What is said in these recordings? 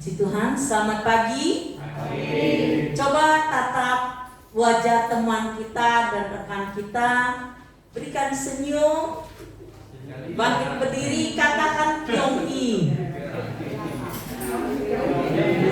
Puji Tuhan, selamat pagi. Coba tatap wajah teman kita dan rekan kita, berikan senyum, bangkit berdiri, katakan Kyonggi.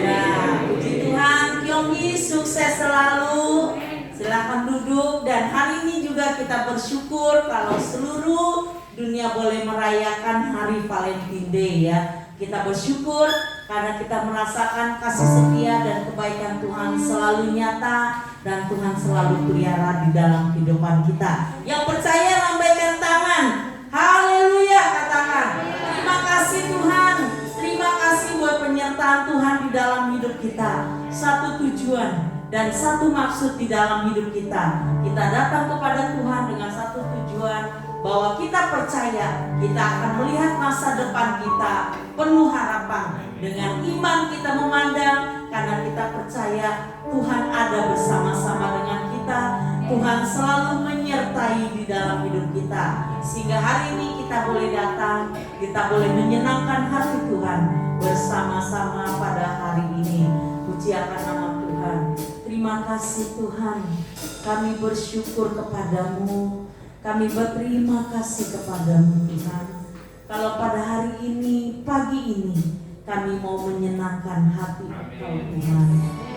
Ya, puji Tuhan, Kyonggi sukses selalu. Silakan duduk, dan hari ini juga kita bersyukur kalau seluruh dunia boleh merayakan hari Valentine Day ya. Kita bersyukur karena kita merasakan kasih setia dan kebaikan Tuhan selalu nyata dan Tuhan selalu pelihara di dalam kehidupan kita. Yang percaya lambaikan tangan. Haleluya, katakan. Terima kasih Tuhan. Terima kasih buat penyertaan Tuhan di dalam hidup kita. Satu tujuan dan satu maksud di dalam hidup kita. Kita datang kepada Tuhan dengan satu tujuan, bahwa kita percaya kita akan melihat masa depan kita penuh harapan. Dengan iman kita memandang, karena kita percaya Tuhan ada bersama-sama dengan kita. Tuhan selalu menyertai di dalam hidup kita, sehingga hari ini kita boleh datang, kita boleh menyenangkan hati Tuhan bersama-sama pada hari ini. Puji akan nama Tuhan. Terima kasih Tuhan, kami bersyukur kepadamu, kami berterima kasih kepadamu Tuhan. Kalau pada hari ini, pagi ini, kami mau menyenangkan hati Engkau Tuhan.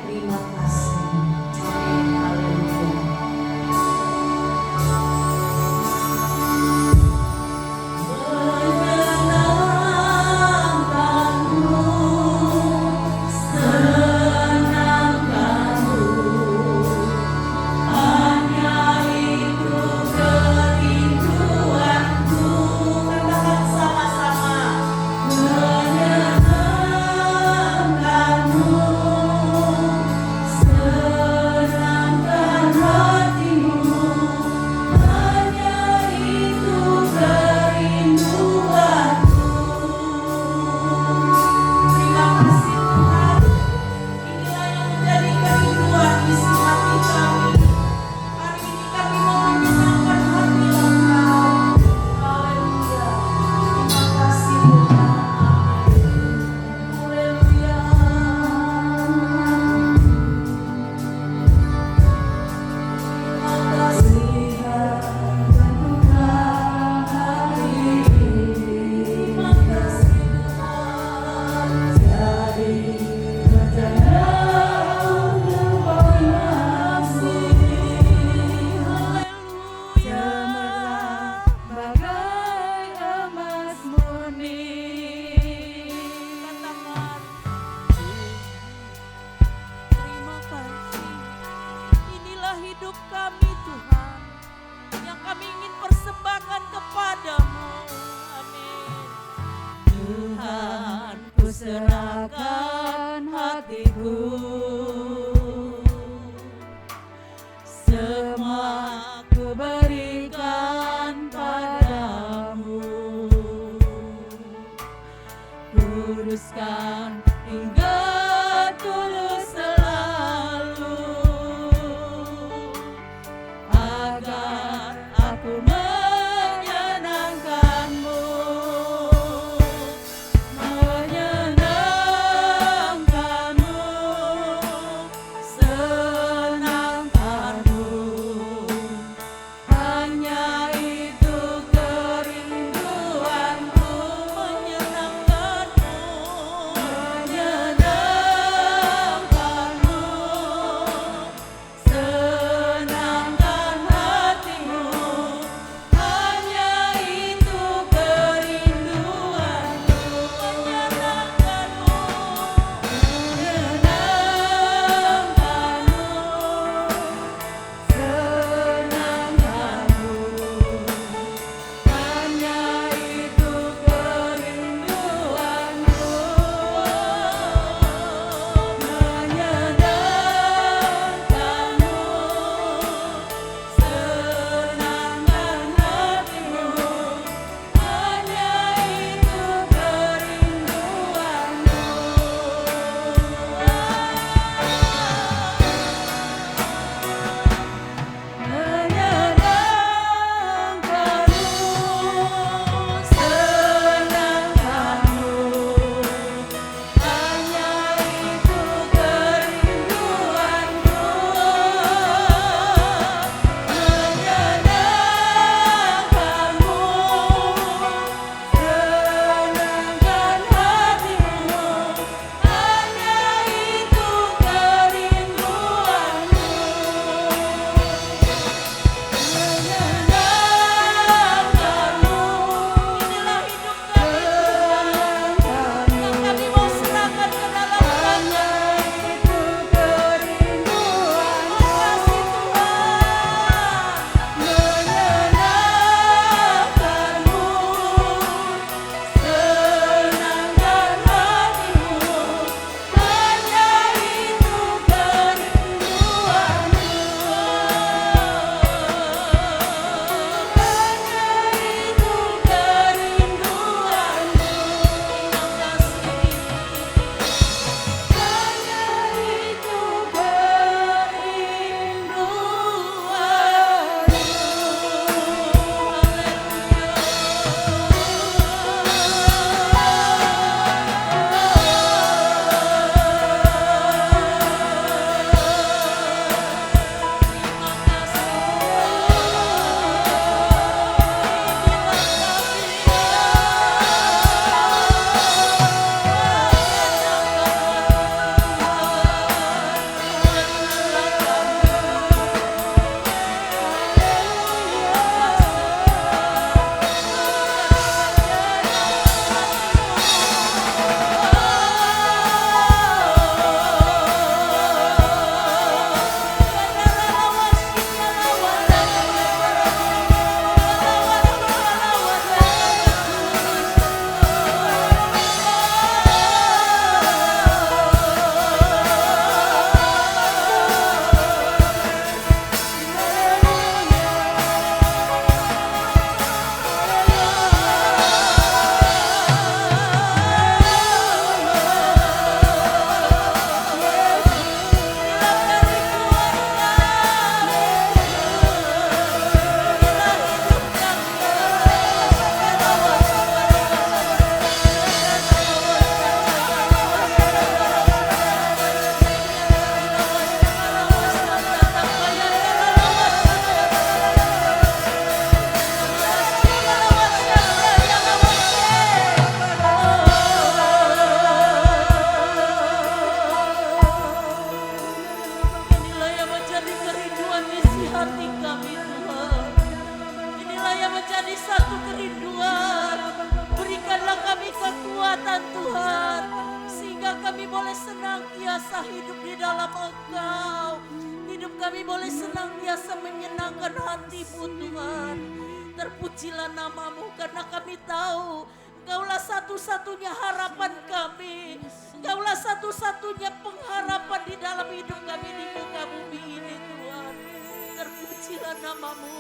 Terima kasih. Amin. Haleluya. Serahkan hatiku, semua ku berikan padamu. Kuduskan hingga tulus selalu, agar aku menyenangkanmu. Menyenangkanmu senantiasa hidup di dalam Engkau. Hidup kami boleh senantiasa menyenangkan hati-Mu Tuhan. Terpujilah nama-Mu karena kami tahu Engkaulah satu-satunya harapan kami. Engkaulah satu-satunya pengharapan di dalam hidup kami di muka bumi ini Tuhan. Terpujilah nama-Mu.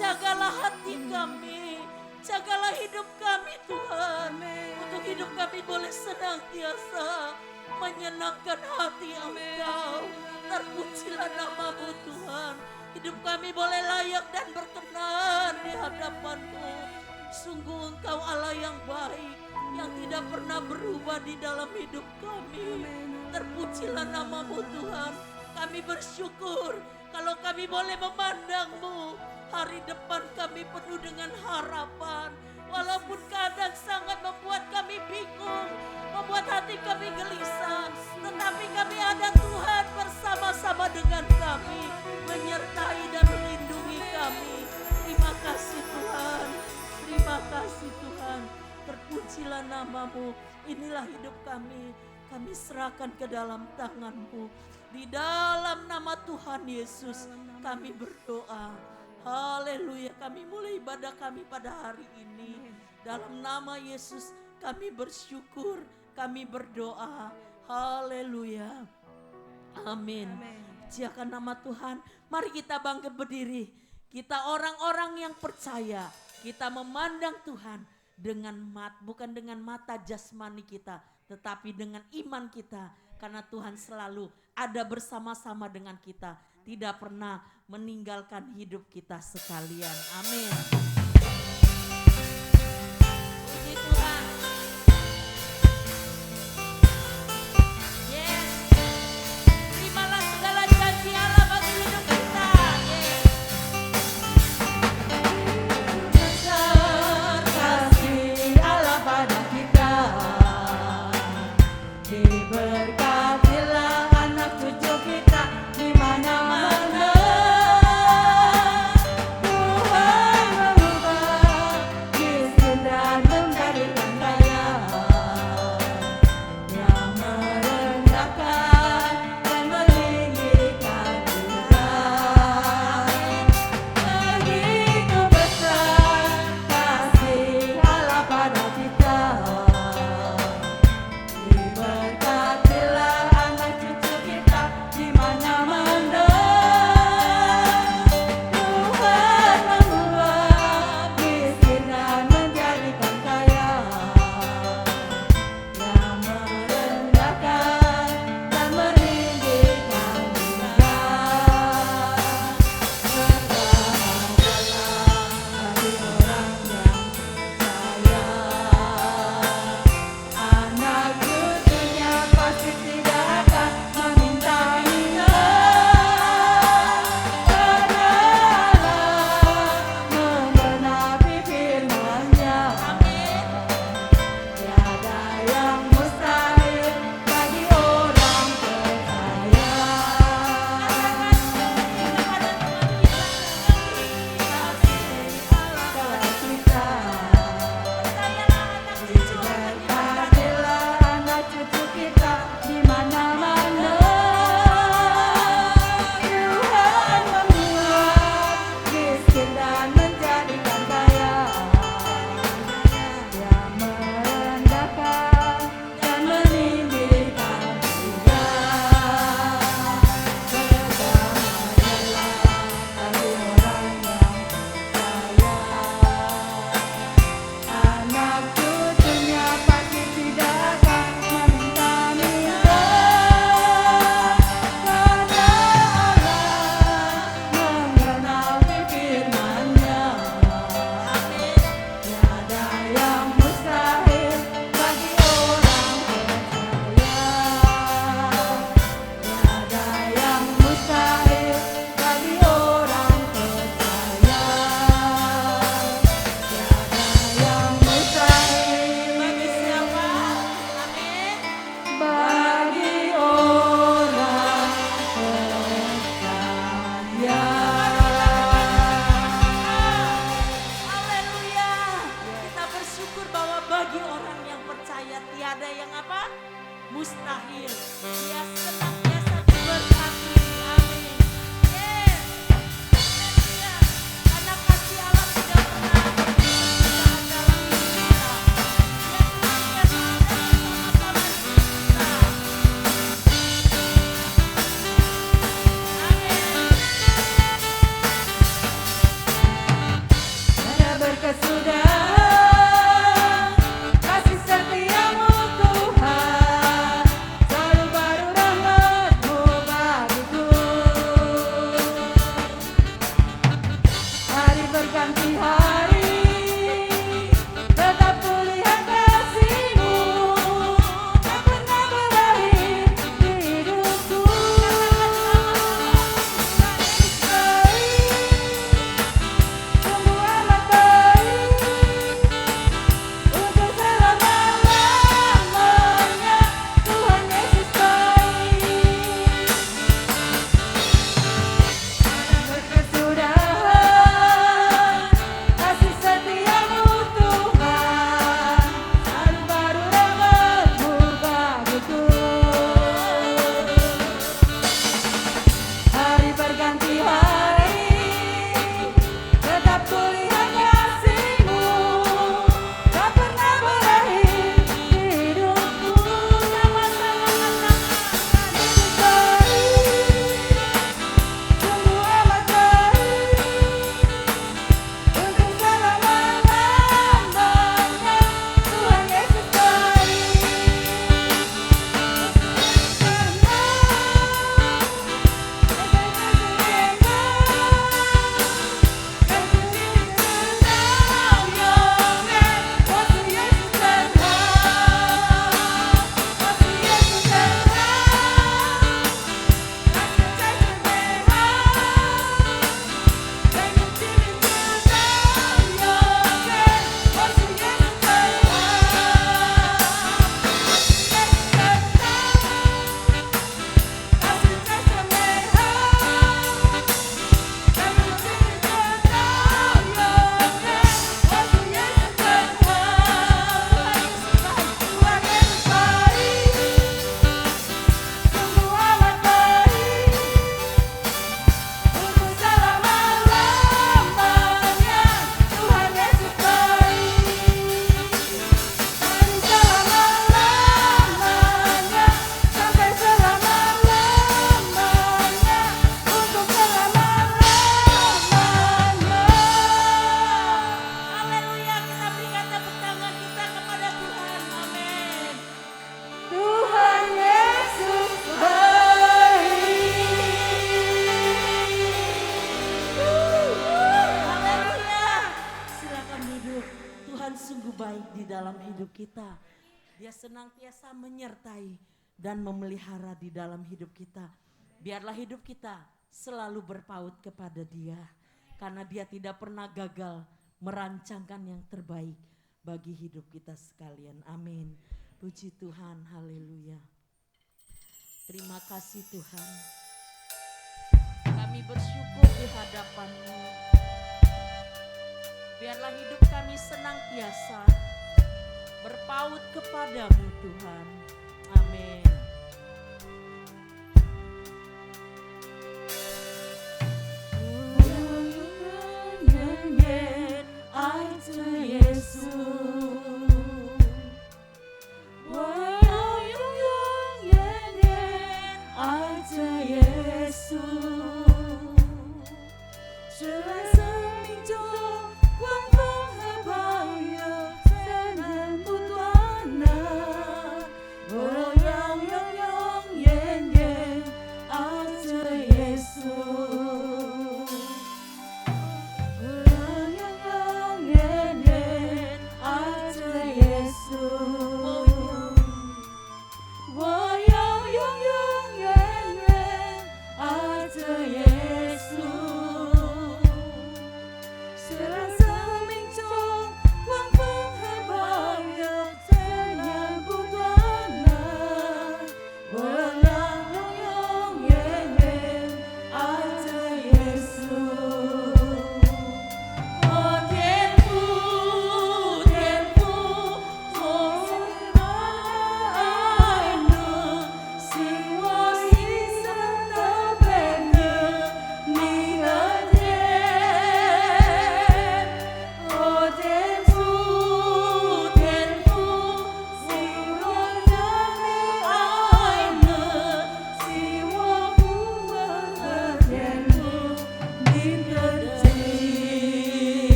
Jagalah hati kami. Jagalah hidup kami Tuhan. Untuk hidup kami boleh senantiasa menyenangkan hati Engkau. Terpujilah nama-Mu Tuhan. Hidup kami boleh layak dan berkenan di hadapan-Mu. Sungguh Engkau Allah yang baik, yang tidak pernah berubah di dalam hidup kami. Terpujilah nama-Mu Tuhan. Kami bersyukur kalau kami boleh memandang-Mu. Hari depan kami penuh dengan harapan. Walaupun kadang sangat membuat kami bingung, membuat hati kami gelisah, tetapi kami ada Tuhan bersama-sama dengan kami, menyertai dan melindungi kami. Terima kasih Tuhan. Terima kasih Tuhan. Terpujilah nama-Mu. Inilah hidup kami. Kami serahkan ke dalam tangan-Mu. Di dalam nama Tuhan Yesus kami berdoa. Haleluya. Kami mulai ibadah kami pada hari ini. Dalam nama Yesus kami bersyukur. Kami berdoa. Haleluya. Amin. Pujiakan nama Tuhan. Mari kita bangkit berdiri. Kita orang-orang yang percaya. Kita memandang Tuhan dengan bukan dengan mata jasmani kita, tetapi dengan iman kita. Karena Tuhan selalu ada bersama-sama dengan kita, tidak pernah meninggalkan hidup kita sekalian. Amin. Puji Tuhan. Yes. Terimalah segala janji Allah bagi hidup kita. Yes. Kasih Allah pada kita, diberkatilah anak cucu kita di mana-mana. Tuhan hidup kita. Dia senantiasa menyertai dan memelihara di dalam hidup kita. Biarlah hidup kita selalu berpaut kepada Dia, karena Dia tidak pernah gagal merancangkan yang terbaik bagi hidup kita sekalian. Amin. Puji Tuhan, haleluya. Terima kasih Tuhan. Kami bersyukur di hadapan-Mu. Biarlah hidup kami senantiasa berpaut kepadamu Tuhan. Amin.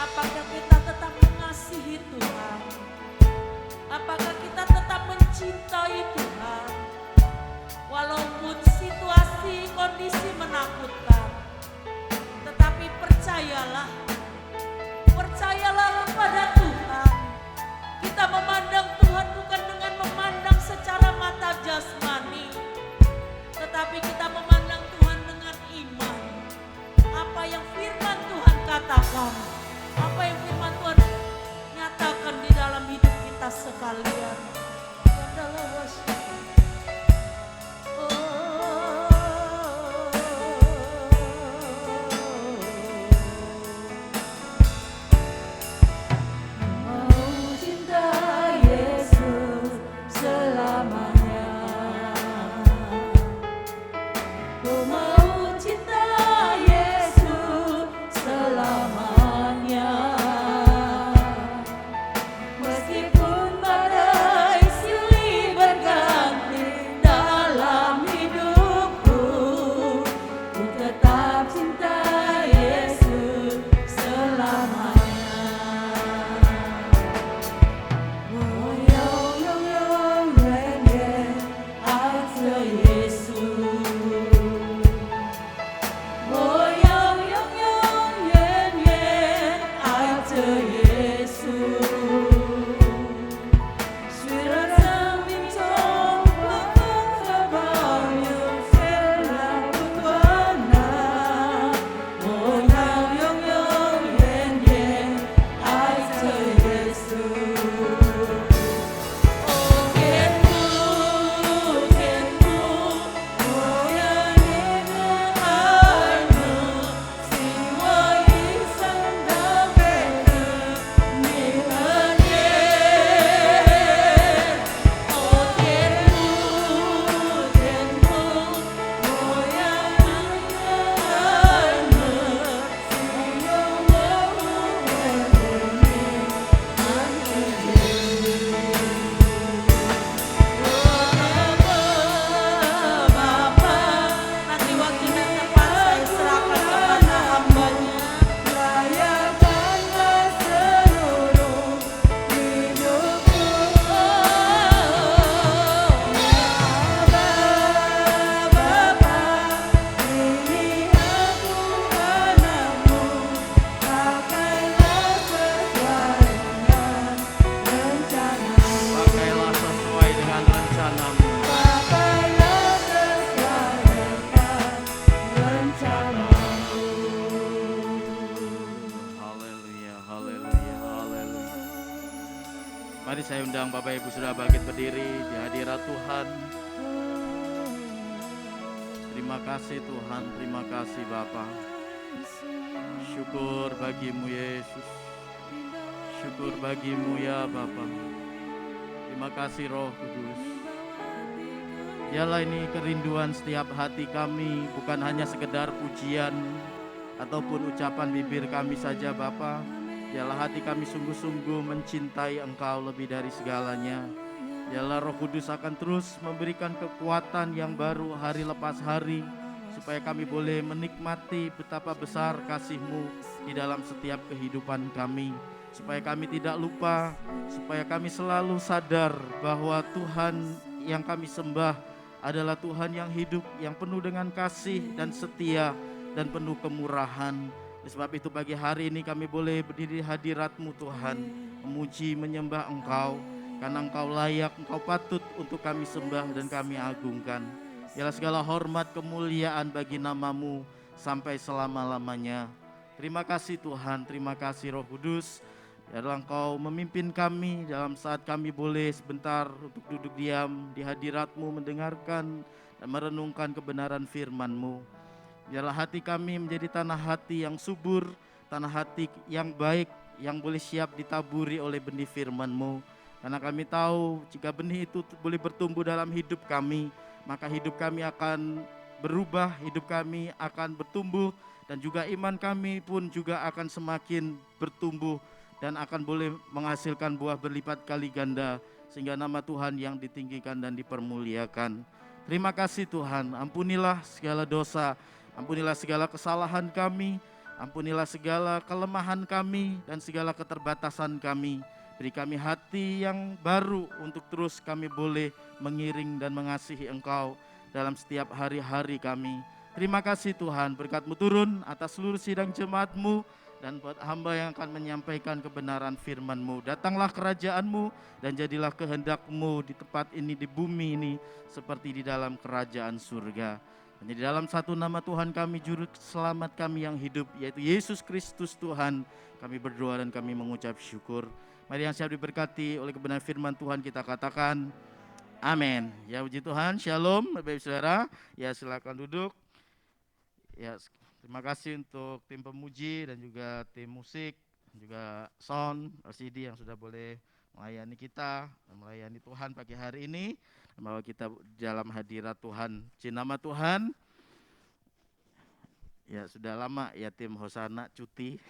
Apakah kita tetap mengasihi Tuhan? Apakah kita tetap mencintai Tuhan? Walaupun situasi, kondisi menakutkan, tetapi percayalah kepada Tuhan. Kita memandang Tuhan bukan dengan memandang secara mata jasmani, tetapi kita memandang Tuhan dengan iman. Apa yang firman Tuhan katakan, apa yang firman Tuhan nyatakan di dalam hidup kita sekalian. Mari saya undang Bapak Ibu sudah bangkit berdiri di hadirat Tuhan. Terima kasih Tuhan, terima kasih Bapa. Syukur bagimu Yesus. Syukur bagimu ya Bapa. Terima kasih Roh Kudus. Dialah ini kerinduan setiap hati kami, bukan hanya sekedar pujian ataupun ucapan bibir kami saja Bapa. Dialah hati kami sungguh-sungguh mencintai Engkau lebih dari segalanya. Dialah Roh Kudus akan terus memberikan kekuatan yang baru hari lepas hari, supaya kami boleh menikmati betapa besar kasih-Mu di dalam setiap kehidupan kami. Supaya kami tidak lupa, supaya kami selalu sadar bahwa Tuhan yang kami sembah adalah Tuhan yang hidup, yang penuh dengan kasih dan setia dan penuh kemurahan. Oleh sebab itu pagi hari ini kami boleh berdiri di hadirat-Mu Tuhan, memuji menyembah Engkau, karena Engkau layak, Engkau patut untuk kami sembah dan kami agungkan. Biarlah segala hormat kemuliaan bagi nama-Mu sampai selama-lamanya. Terima kasih Tuhan, terima kasih Roh Kudus. Biarlah Engkau memimpin kami dalam saat kami boleh sebentar untuk duduk diam di hadirat-Mu, mendengarkan dan merenungkan kebenaran firman-Mu. Biarlah hati kami menjadi tanah hati yang subur, tanah hati yang baik, yang boleh siap ditaburi oleh benih firman-Mu. Karena kami tahu jika benih itu boleh bertumbuh dalam hidup kami, maka hidup kami akan berubah, hidup kami akan bertumbuh, dan juga iman kami pun juga akan semakin bertumbuh dan akan boleh menghasilkan buah berlipat kali ganda, sehingga nama Tuhan yang ditinggikan dan dipermuliakan. Terima kasih Tuhan, ampunilah segala dosa, ampunilah segala kesalahan kami, ampunilah segala kelemahan kami dan segala keterbatasan kami. Beri kami hati yang baru untuk terus kami boleh mengiring dan mengasihi Engkau dalam setiap hari-hari kami. Terima kasih Tuhan, berkat-Mu turun atas seluruh sidang jemaat-Mu dan buat hamba yang akan menyampaikan kebenaran firman-Mu. Datanglah kerajaan-Mu dan jadilah kehendak-Mu di tempat ini, di bumi ini, seperti di dalam kerajaan surga. Hanya di dalam satu nama Tuhan kami, Juru Selamat kami yang hidup, yaitu Yesus Kristus Tuhan, kami berdoa dan kami mengucap syukur. Mari yang siap diberkati oleh kebenaran firman Tuhan kita katakan amin. Ya puji Tuhan, shalom Bapak Ibu Saudara. Ya silakan duduk. Ya terima kasih untuk tim pemuji dan juga tim musik, juga sound, LCD yang sudah boleh melayani kita, melayani Tuhan pagi hari ini. Bahwa kita dalam hadirat Tuhan, nama Tuhan. Ya sudah lama ya tim Hosana cuti.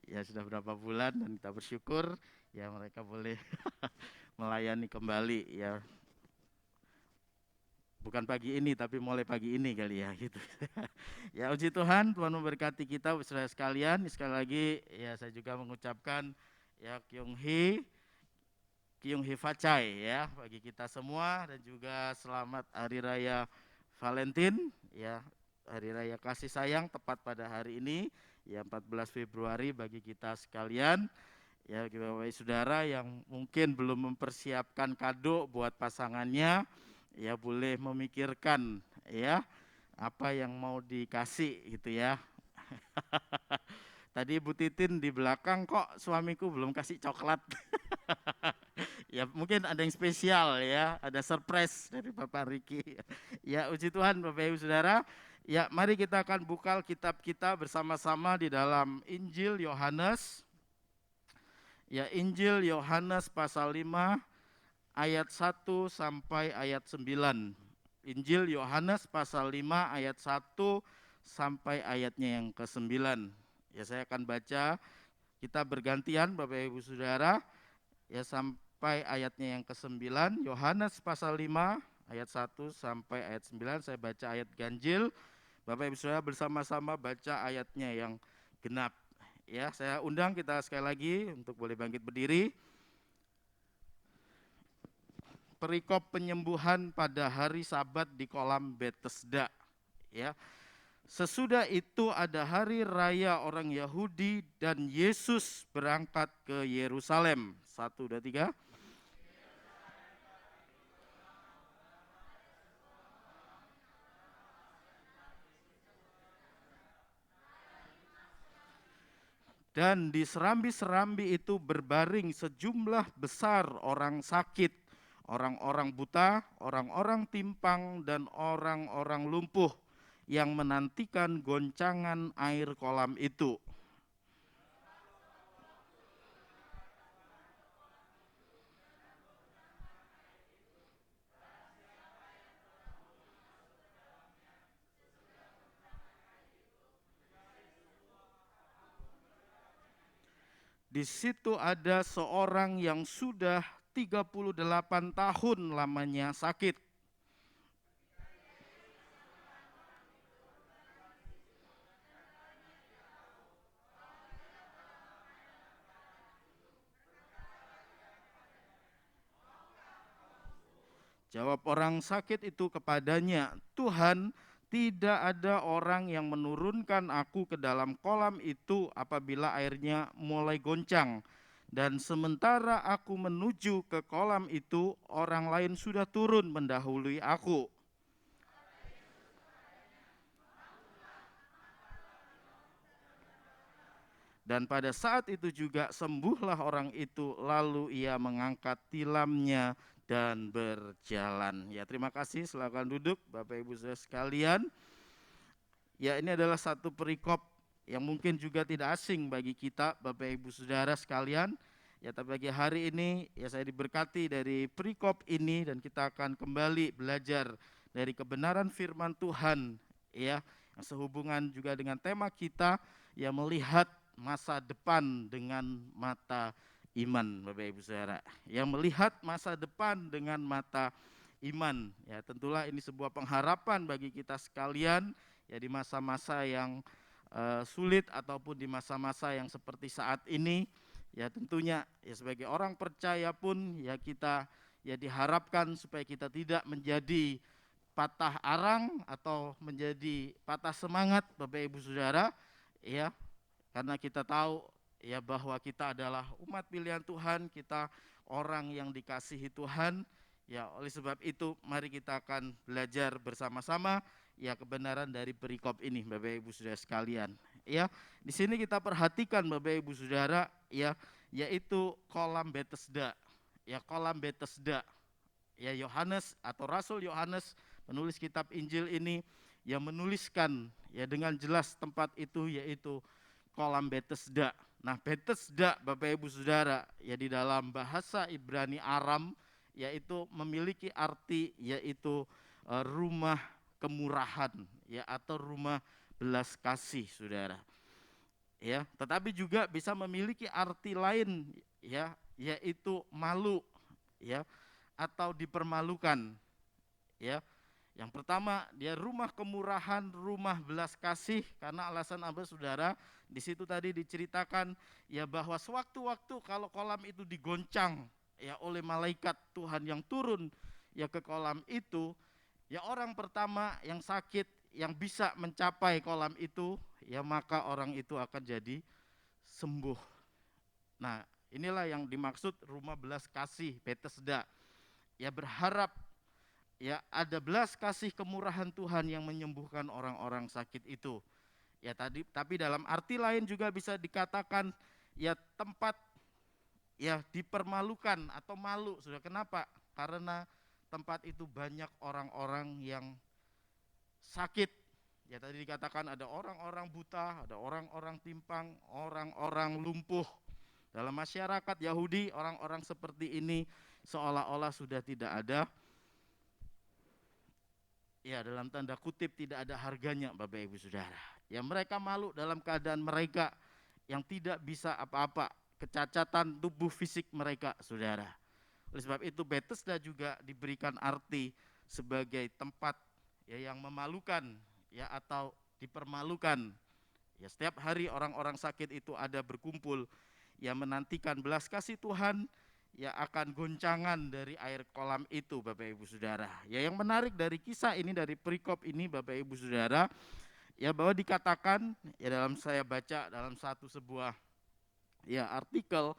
Ya sudah berapa bulan dan kita bersyukur ya mereka boleh melayani kembali ya. Bukan pagi ini tapi mulai pagi ini kali ya gitu. Ya puji Tuhan, Tuhan memberkati kita saudara sekalian. Sekali lagi ya saya juga mengucapkan ya Kyung Hee Facai ya bagi kita semua, dan juga selamat Hari Raya Valentine ya, Hari Raya kasih sayang tepat pada hari ini ya 14 Februari bagi kita sekalian. Ya Bapak Saudara yang mungkin belum mempersiapkan kado buat pasangannya, ya boleh memikirkan ya apa yang mau dikasih gitu ya. Tadi Bu Titin di belakang, kok suamiku belum kasih coklat. Ya mungkin ada yang spesial ya, ada surprise dari Bapak Riki. Ya puji Tuhan Bapak Ibu Saudara. Ya mari kita akan buka kitab kita bersama-sama di dalam Injil Yohanes. Ya Injil Yohanes pasal 5 ayat 1 sampai ayat 9. Injil Yohanes pasal 5 ayat 1 sampai ayatnya yang ke-9. Ya saya akan baca, kita bergantian Bapak Ibu Saudara ya sampai ayatnya yang ke-9. Yohanes pasal 5 ayat 1 sampai ayat 9. Saya baca ayat ganjil, Bapak Ibu Saudara bersama-sama baca ayatnya yang genap. Ya, saya undang kita sekali lagi untuk boleh bangkit berdiri. Perikop penyembuhan pada hari Sabat di kolam Betesda. Ya. Sesudah itu ada hari raya orang Yahudi dan Yesus berangkat ke Yerusalem. 1, 2, 3. Dan di serambi-serambi itu berbaring sejumlah besar orang sakit, orang-orang buta, orang-orang timpang, dan orang-orang lumpuh yang menantikan goncangan air kolam itu. Di situ ada seorang yang sudah 38 tahun lamanya sakit. Jawab orang sakit itu kepadanya, "Tuhan, tidak ada orang yang menurunkan aku ke dalam kolam itu apabila airnya mulai goncang. Dan sementara aku menuju ke kolam itu, orang lain sudah turun mendahului aku." Dan pada saat itu juga sembuhlah orang itu, lalu ia mengangkat tilamnya dan berjalan. Ya, terima kasih, silakan duduk Bapak Ibu Saudara sekalian. Ya, ini adalah satu perikop yang mungkin juga tidak asing bagi kita Bapak Ibu Saudara sekalian. Ya, tapi pagi hari ini ya saya diberkati dari perikop ini dan kita akan kembali belajar dari kebenaran firman Tuhan ya, yang sehubungan juga dengan tema kita yang melihat masa depan dengan mata iman, Bapak Ibu Saudara. Yang melihat masa depan dengan mata iman. Ya, tentulah ini sebuah pengharapan bagi kita sekalian ya di masa-masa yang sulit ataupun di masa-masa yang seperti saat ini. Ya, tentunya ya sebagai orang percaya pun ya kita ya diharapkan supaya kita tidak menjadi patah arang atau menjadi patah semangat Bapak Ibu Saudara ya, karena kita tahu ya bahwa kita adalah umat pilihan Tuhan, kita orang yang dikasihi Tuhan. Ya, oleh sebab itu mari kita akan belajar bersama-sama ya kebenaran dari perikop ini Bapak Ibu Saudara sekalian. Ya, di sini kita perhatikan Bapak Ibu Saudara ya, yaitu kolam Bethesda. Ya, kolam Bethesda. Ya, Yohanes atau Rasul Yohanes penulis kitab Injil ini yang menuliskan ya dengan jelas tempat itu yaitu kolam Bethesda. Nah, Bethesda Bapak Ibu Saudara ya di dalam bahasa Ibrani Aram yaitu memiliki arti yaitu rumah kemurahan ya atau rumah belas kasih Saudara. Ya, tetapi juga bisa memiliki arti lain ya, yaitu malu ya atau dipermalukan ya. Yang pertama dia rumah kemurahan, rumah belas kasih karena alasan apa Saudara? Di situ tadi diceritakan ya bahwa sewaktu-waktu kalau kolam itu digoncang ya oleh malaikat Tuhan yang turun ya ke kolam itu, ya orang pertama yang sakit yang bisa mencapai kolam itu ya maka orang itu akan jadi sembuh. Nah, inilah yang dimaksud rumah belas kasih Bethesda. Ya berharap ya ada belas kasih kemurahan Tuhan yang menyembuhkan orang-orang sakit itu. Ya tadi tapi dalam arti lain juga bisa dikatakan ya tempat ya dipermalukan atau malu. Sudah kenapa? Karena tempat itu banyak orang-orang yang sakit. Ya tadi dikatakan ada orang-orang buta, ada orang-orang timpang, orang-orang lumpuh. Dalam masyarakat Yahudi orang-orang seperti ini seolah-olah sudah tidak ada, ya dalam tanda kutip tidak ada harganya Bapak Ibu Saudara. Ya mereka malu dalam keadaan mereka yang tidak bisa apa-apa, kecacatan tubuh fisik mereka Saudara. Oleh sebab itu Bethesda juga diberikan arti sebagai tempat ya yang memalukan ya atau dipermalukan. Ya setiap hari orang-orang sakit itu ada berkumpul ya menantikan belas kasih Tuhan ya akan goncangan dari air kolam itu Bapak Ibu Saudara. Ya yang menarik dari kisah ini, dari perikop ini Bapak Ibu Saudara, ya bahwa dikatakan ya dalam saya baca dalam sebuah ya artikel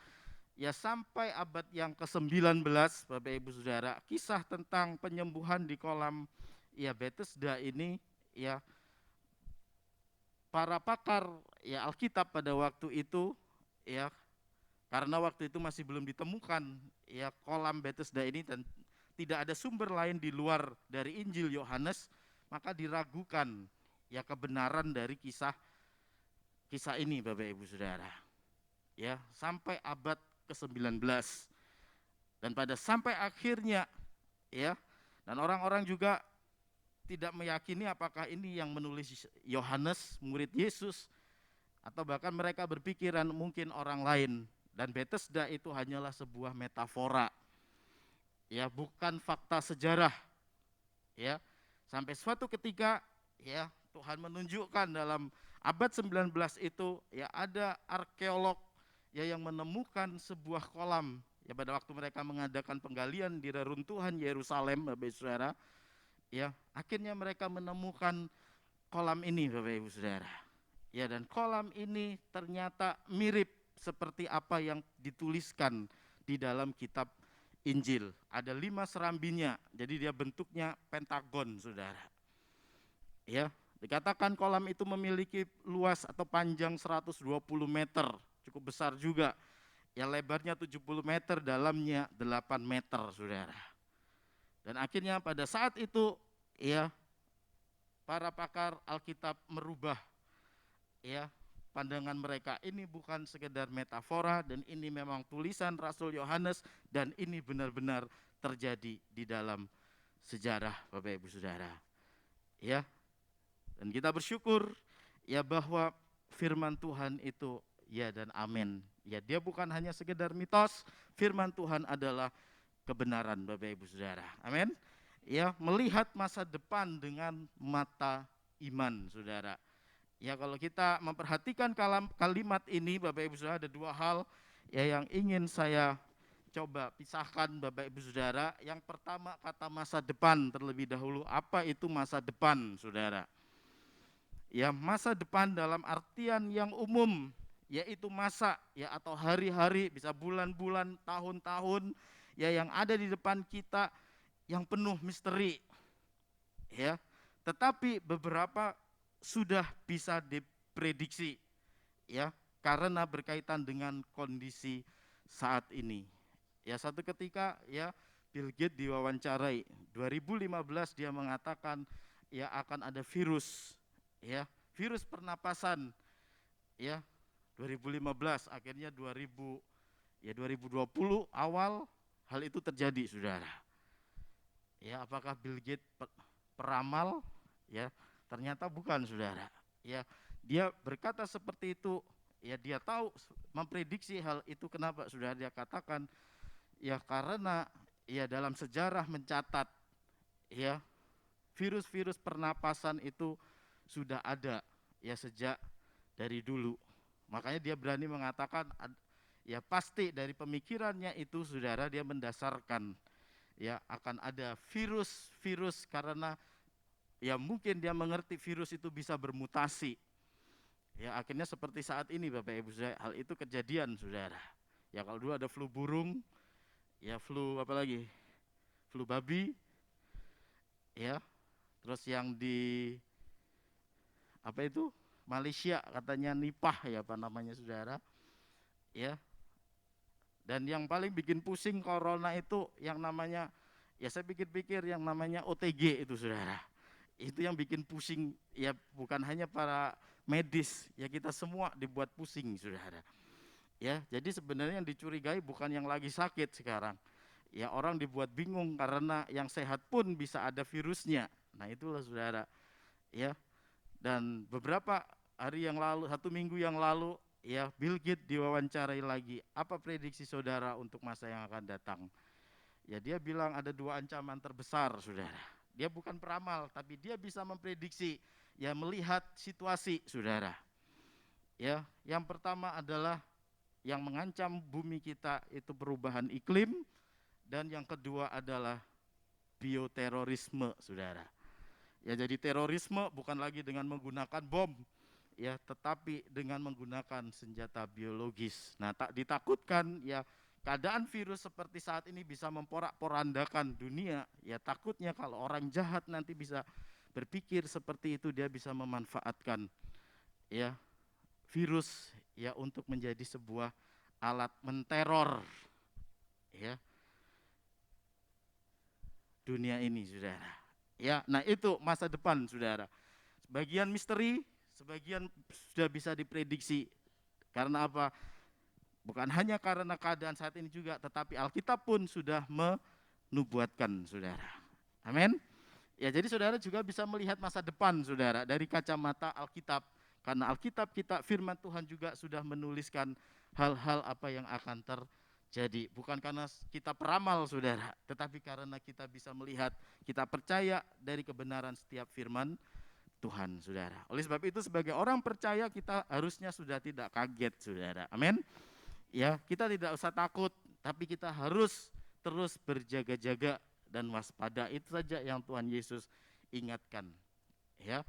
ya sampai abad yang ke-19 Bapak Ibu Saudara, kisah tentang penyembuhan di kolam ya Bethesda ini ya para pakar ya Alkitab pada waktu itu ya, karena waktu itu masih belum ditemukan ya kolam Bethesda ini dan tidak ada sumber lain di luar dari Injil Yohanes, maka diragukan ya kebenaran dari kisah ini Bapak Ibu Saudara. Ya, sampai abad ke-19. Dan sampai akhirnya ya, dan orang-orang juga tidak meyakini apakah ini yang menulis Yohanes, murid Yesus, atau bahkan mereka berpikiran mungkin orang lain. Dan Bethesda itu hanyalah sebuah metafora, ya, bukan fakta sejarah. Ya, sampai suatu ketika ya Tuhan menunjukkan dalam abad 19 itu ya ada arkeolog ya yang menemukan sebuah kolam ya pada waktu mereka mengadakan penggalian di reruntuhan Yerusalem, Bapak Ibu Saudara. Ya, akhirnya mereka menemukan kolam ini, Bapak Ibu Saudara. Ya, dan kolam ini ternyata mirip seperti apa yang dituliskan di dalam kitab Injil. Ada 5 serambinya, jadi dia bentuknya pentagon, Saudara. Ya, dikatakan kolam itu memiliki luas atau panjang 120 meter, cukup besar juga. Ya, lebarnya 70 meter, dalamnya 8 meter, Saudara. Dan akhirnya pada saat itu ya para pakar Alkitab merubah ya pandangan mereka, ini bukan sekedar metafora dan ini memang tulisan Rasul Yohanes dan ini benar-benar terjadi di dalam sejarah, Bapak Ibu Saudara. Ya. Dan kita bersyukur ya bahwa firman Tuhan itu ya dan amin. Ya, dia bukan hanya sekedar mitos, firman Tuhan adalah kebenaran, Bapak Ibu Saudara. Amin. Ya, melihat masa depan dengan mata iman, Saudara. Ya, kalau kita memperhatikan kalimat ini, Bapak Ibu Saudara, ada 2 hal ya yang ingin saya coba pisahkan, Bapak Ibu Saudara. Yang pertama, kata masa depan terlebih dahulu. Apa itu masa depan, Saudara? Ya, masa depan dalam artian yang umum, yaitu masa ya atau hari-hari, bisa bulan-bulan, tahun-tahun ya yang ada di depan kita yang penuh misteri. Ya, tetapi beberapa sudah bisa diprediksi ya karena berkaitan dengan kondisi saat ini. Ya, satu ketika ya Bill Gates diwawancarai 2015, dia mengatakan ya akan ada virus ya, virus pernapasan ya 2015, akhirnya 2020 awal hal itu terjadi, Saudara. Ya, apakah Bill Gates peramal? Ya, ternyata bukan, Saudara. Ya, dia berkata seperti itu, ya dia tahu memprediksi hal itu. Kenapa, Saudara? Dia katakan ya karena ya dalam sejarah mencatat ya virus-virus pernapasan itu sudah ada ya sejak dari dulu. Makanya dia berani mengatakan ya pasti dari pemikirannya itu, Saudara, dia mendasarkan ya akan ada virus-virus karena ya mungkin dia mengerti virus itu bisa bermutasi. Ya, akhirnya seperti saat ini, Bapak Ibu Saudara, hal itu kejadian, Saudara. Ya, kalau dulu ada flu burung, ya flu apa lagi? Flu babi. Ya. Terus yang di apa itu? Malaysia katanya Nipah ya apa namanya, Saudara. Ya. Dan yang paling bikin pusing corona itu yang namanya, ya saya pikir-pikir yang namanya OTG itu, Saudara. Itu yang bikin pusing ya, bukan hanya para medis, ya kita semua dibuat pusing, Saudara. Ya, jadi sebenarnya yang dicurigai bukan yang lagi sakit sekarang. Ya, orang dibuat bingung karena yang sehat pun bisa ada virusnya. Nah, itulah, Saudara. Ya. Dan beberapa hari yang lalu, 1 minggu yang lalu, ya Bill Gates diwawancarai lagi. Apa prediksi Saudara untuk masa yang akan datang? Ya, dia bilang ada 2 ancaman terbesar, Saudara. Dia bukan peramal, tapi dia bisa memprediksi, ya melihat situasi, Saudara. Ya, yang pertama adalah yang mengancam bumi kita itu perubahan iklim, dan yang kedua adalah bioterorisme, Saudara. Ya, jadi terorisme bukan lagi dengan menggunakan bom, ya, tetapi dengan menggunakan senjata biologis. Nah, tak ditakutkan ya keadaan virus seperti saat ini bisa memporak-porandakan dunia. Ya, takutnya kalau orang jahat nanti bisa berpikir seperti itu, dia bisa memanfaatkan ya virus ya untuk menjadi sebuah alat menteror ya dunia ini, saudara. Ya, nah itu masa depan, saudara. Sebagian misteri, sebagian sudah bisa diprediksi. Karena apa? Bukan hanya karena keadaan saat ini juga, tetapi Alkitab pun sudah menubuatkan, saudara. Amin. Ya, jadi saudara juga bisa melihat masa depan, saudara, dari kacamata Alkitab. Karena Alkitab kita, firman Tuhan juga sudah menuliskan hal-hal apa yang akan terjadi. Bukan karena kita peramal, saudara, tetapi karena kita bisa melihat, kita percaya dari kebenaran setiap firman Tuhan, saudara. Oleh sebab itu sebagai orang percaya kita harusnya sudah tidak kaget, saudara. Amin. Ya, kita tidak usah takut, tapi kita harus terus berjaga-jaga dan waspada. Itu saja yang Tuhan Yesus ingatkan. Ya,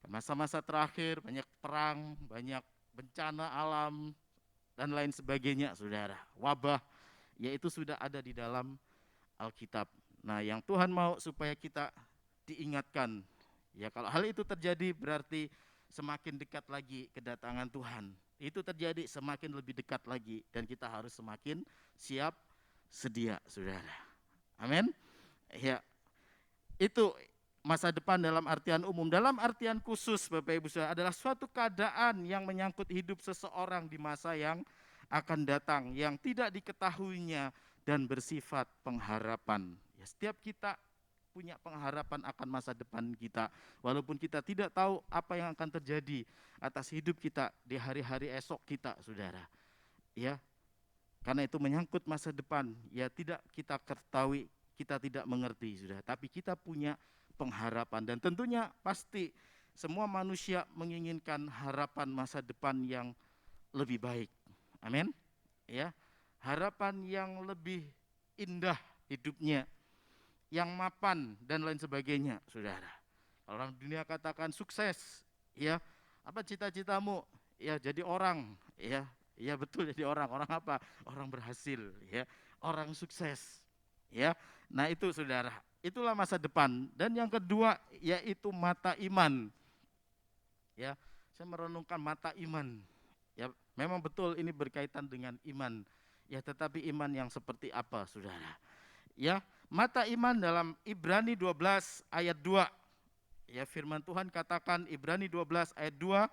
masa-masa terakhir banyak perang, banyak bencana alam dan lain sebagainya, saudara. Wabah, yaitu sudah ada di dalam Alkitab. Nah, yang Tuhan mau supaya kita diingatkan. Ya, kalau hal itu terjadi berarti semakin dekat lagi kedatangan Tuhan. Itu terjadi semakin lebih dekat lagi dan kita harus semakin siap sedia, saudara. Amin. Ya, itu masa depan dalam artian umum. Dalam artian khusus, Bapak Ibu Saudara, adalah suatu keadaan yang menyangkut hidup seseorang di masa yang akan datang, yang tidak diketahuinya dan bersifat pengharapan. Ya, setiap kita punya pengharapan akan masa depan kita, walaupun kita tidak tahu apa yang akan terjadi atas hidup kita di hari-hari esok kita, saudara. Ya, karena itu menyangkut masa depan, ya tidak kita ketahui, kita tidak mengerti, saudara. Tapi kita punya pengharapan dan tentunya pasti semua manusia menginginkan harapan masa depan yang lebih baik. Amin. Ya, harapan yang lebih indah hidupnya, yang mapan dan lain sebagainya, saudara. Orang dunia katakan sukses, ya. Apa cita-citamu? Ya, jadi orang, ya. Ya betul, jadi orang. Orang apa? Orang berhasil, ya. Orang sukses, ya. Nah, itu saudara. Itulah masa depan. Dan yang kedua yaitu mata iman. Ya, saya merenungkan mata iman. Ya, memang betul ini berkaitan dengan iman. Ya, tetapi iman yang seperti apa, saudara? Ya, mata iman dalam Ibrani 12 ayat 2. Ya, firman Tuhan katakan Ibrani 12 ayat 2,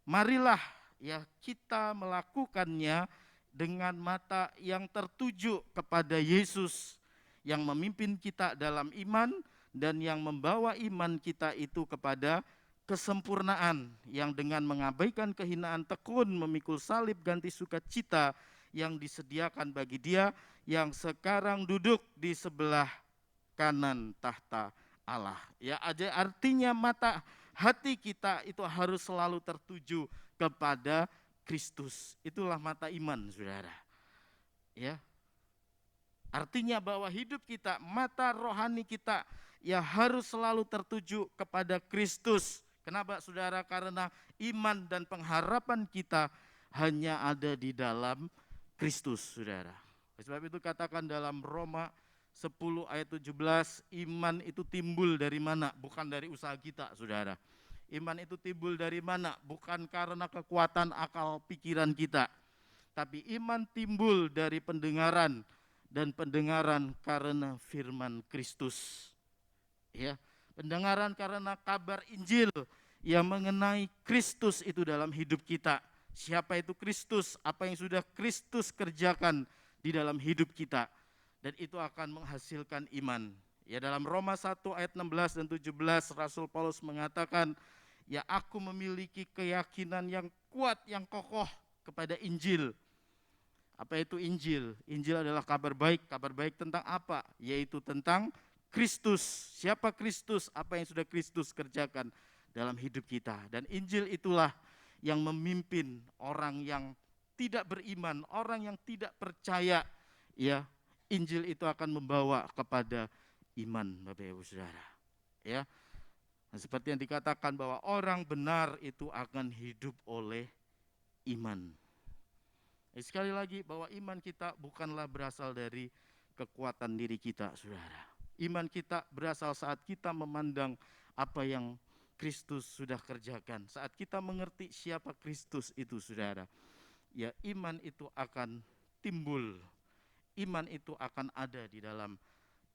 marilah ya kita melakukannya dengan mata yang tertuju kepada Yesus yang memimpin kita dalam iman dan yang membawa iman kita itu kepada kesempurnaan, yang dengan mengabaikan kehinaan tekun memikul salib ganti sukacita yang disediakan bagi Dia yang sekarang duduk di sebelah kanan tahta Allah. Ya, artinya mata hati kita itu harus selalu tertuju kepada Kristus. Itulah mata iman, saudara. Ya, artinya bahwa hidup kita, mata rohani kita ya harus selalu tertuju kepada Kristus. Kenapa, saudara? Karena iman dan pengharapan kita hanya ada di dalam Kristus, saudara. Sebab itu katakan dalam Roma 10 ayat 17, iman itu timbul dari mana? Bukan dari usaha kita, saudara. Iman itu timbul dari mana? Bukan karena kekuatan akal pikiran kita. Tapi iman timbul dari pendengaran, dan pendengaran karena firman Kristus. Ya, pendengaran karena kabar Injil yang mengenai Kristus itu dalam hidup kita. Siapa itu Kristus? Apa yang sudah Kristus kerjakan di dalam hidup kita, dan itu akan menghasilkan iman. Ya, dalam Roma 1 ayat 16 dan 17 Rasul Paulus mengatakan, ya aku memiliki keyakinan yang kuat, yang kokoh kepada Injil. Apa itu Injil? Injil adalah kabar baik. Kabar baik tentang apa? Yaitu tentang Kristus. Siapa Kristus? Apa yang sudah Kristus kerjakan dalam hidup kita. Dan Injil itulah yang memimpin orang yang tidak beriman, orang yang tidak percaya, ya, Injil itu akan membawa kepada iman, Bapak Ibu Saudara. Ya. Nah, seperti yang dikatakan bahwa orang benar itu akan hidup oleh iman. Sekali lagi bahwa iman kita bukanlah berasal dari kekuatan diri kita, saudara. Iman kita berasal saat kita memandang apa yang Kristus sudah kerjakan, saat kita mengerti siapa Kristus itu saudara, ya iman itu akan timbul, iman itu akan ada di dalam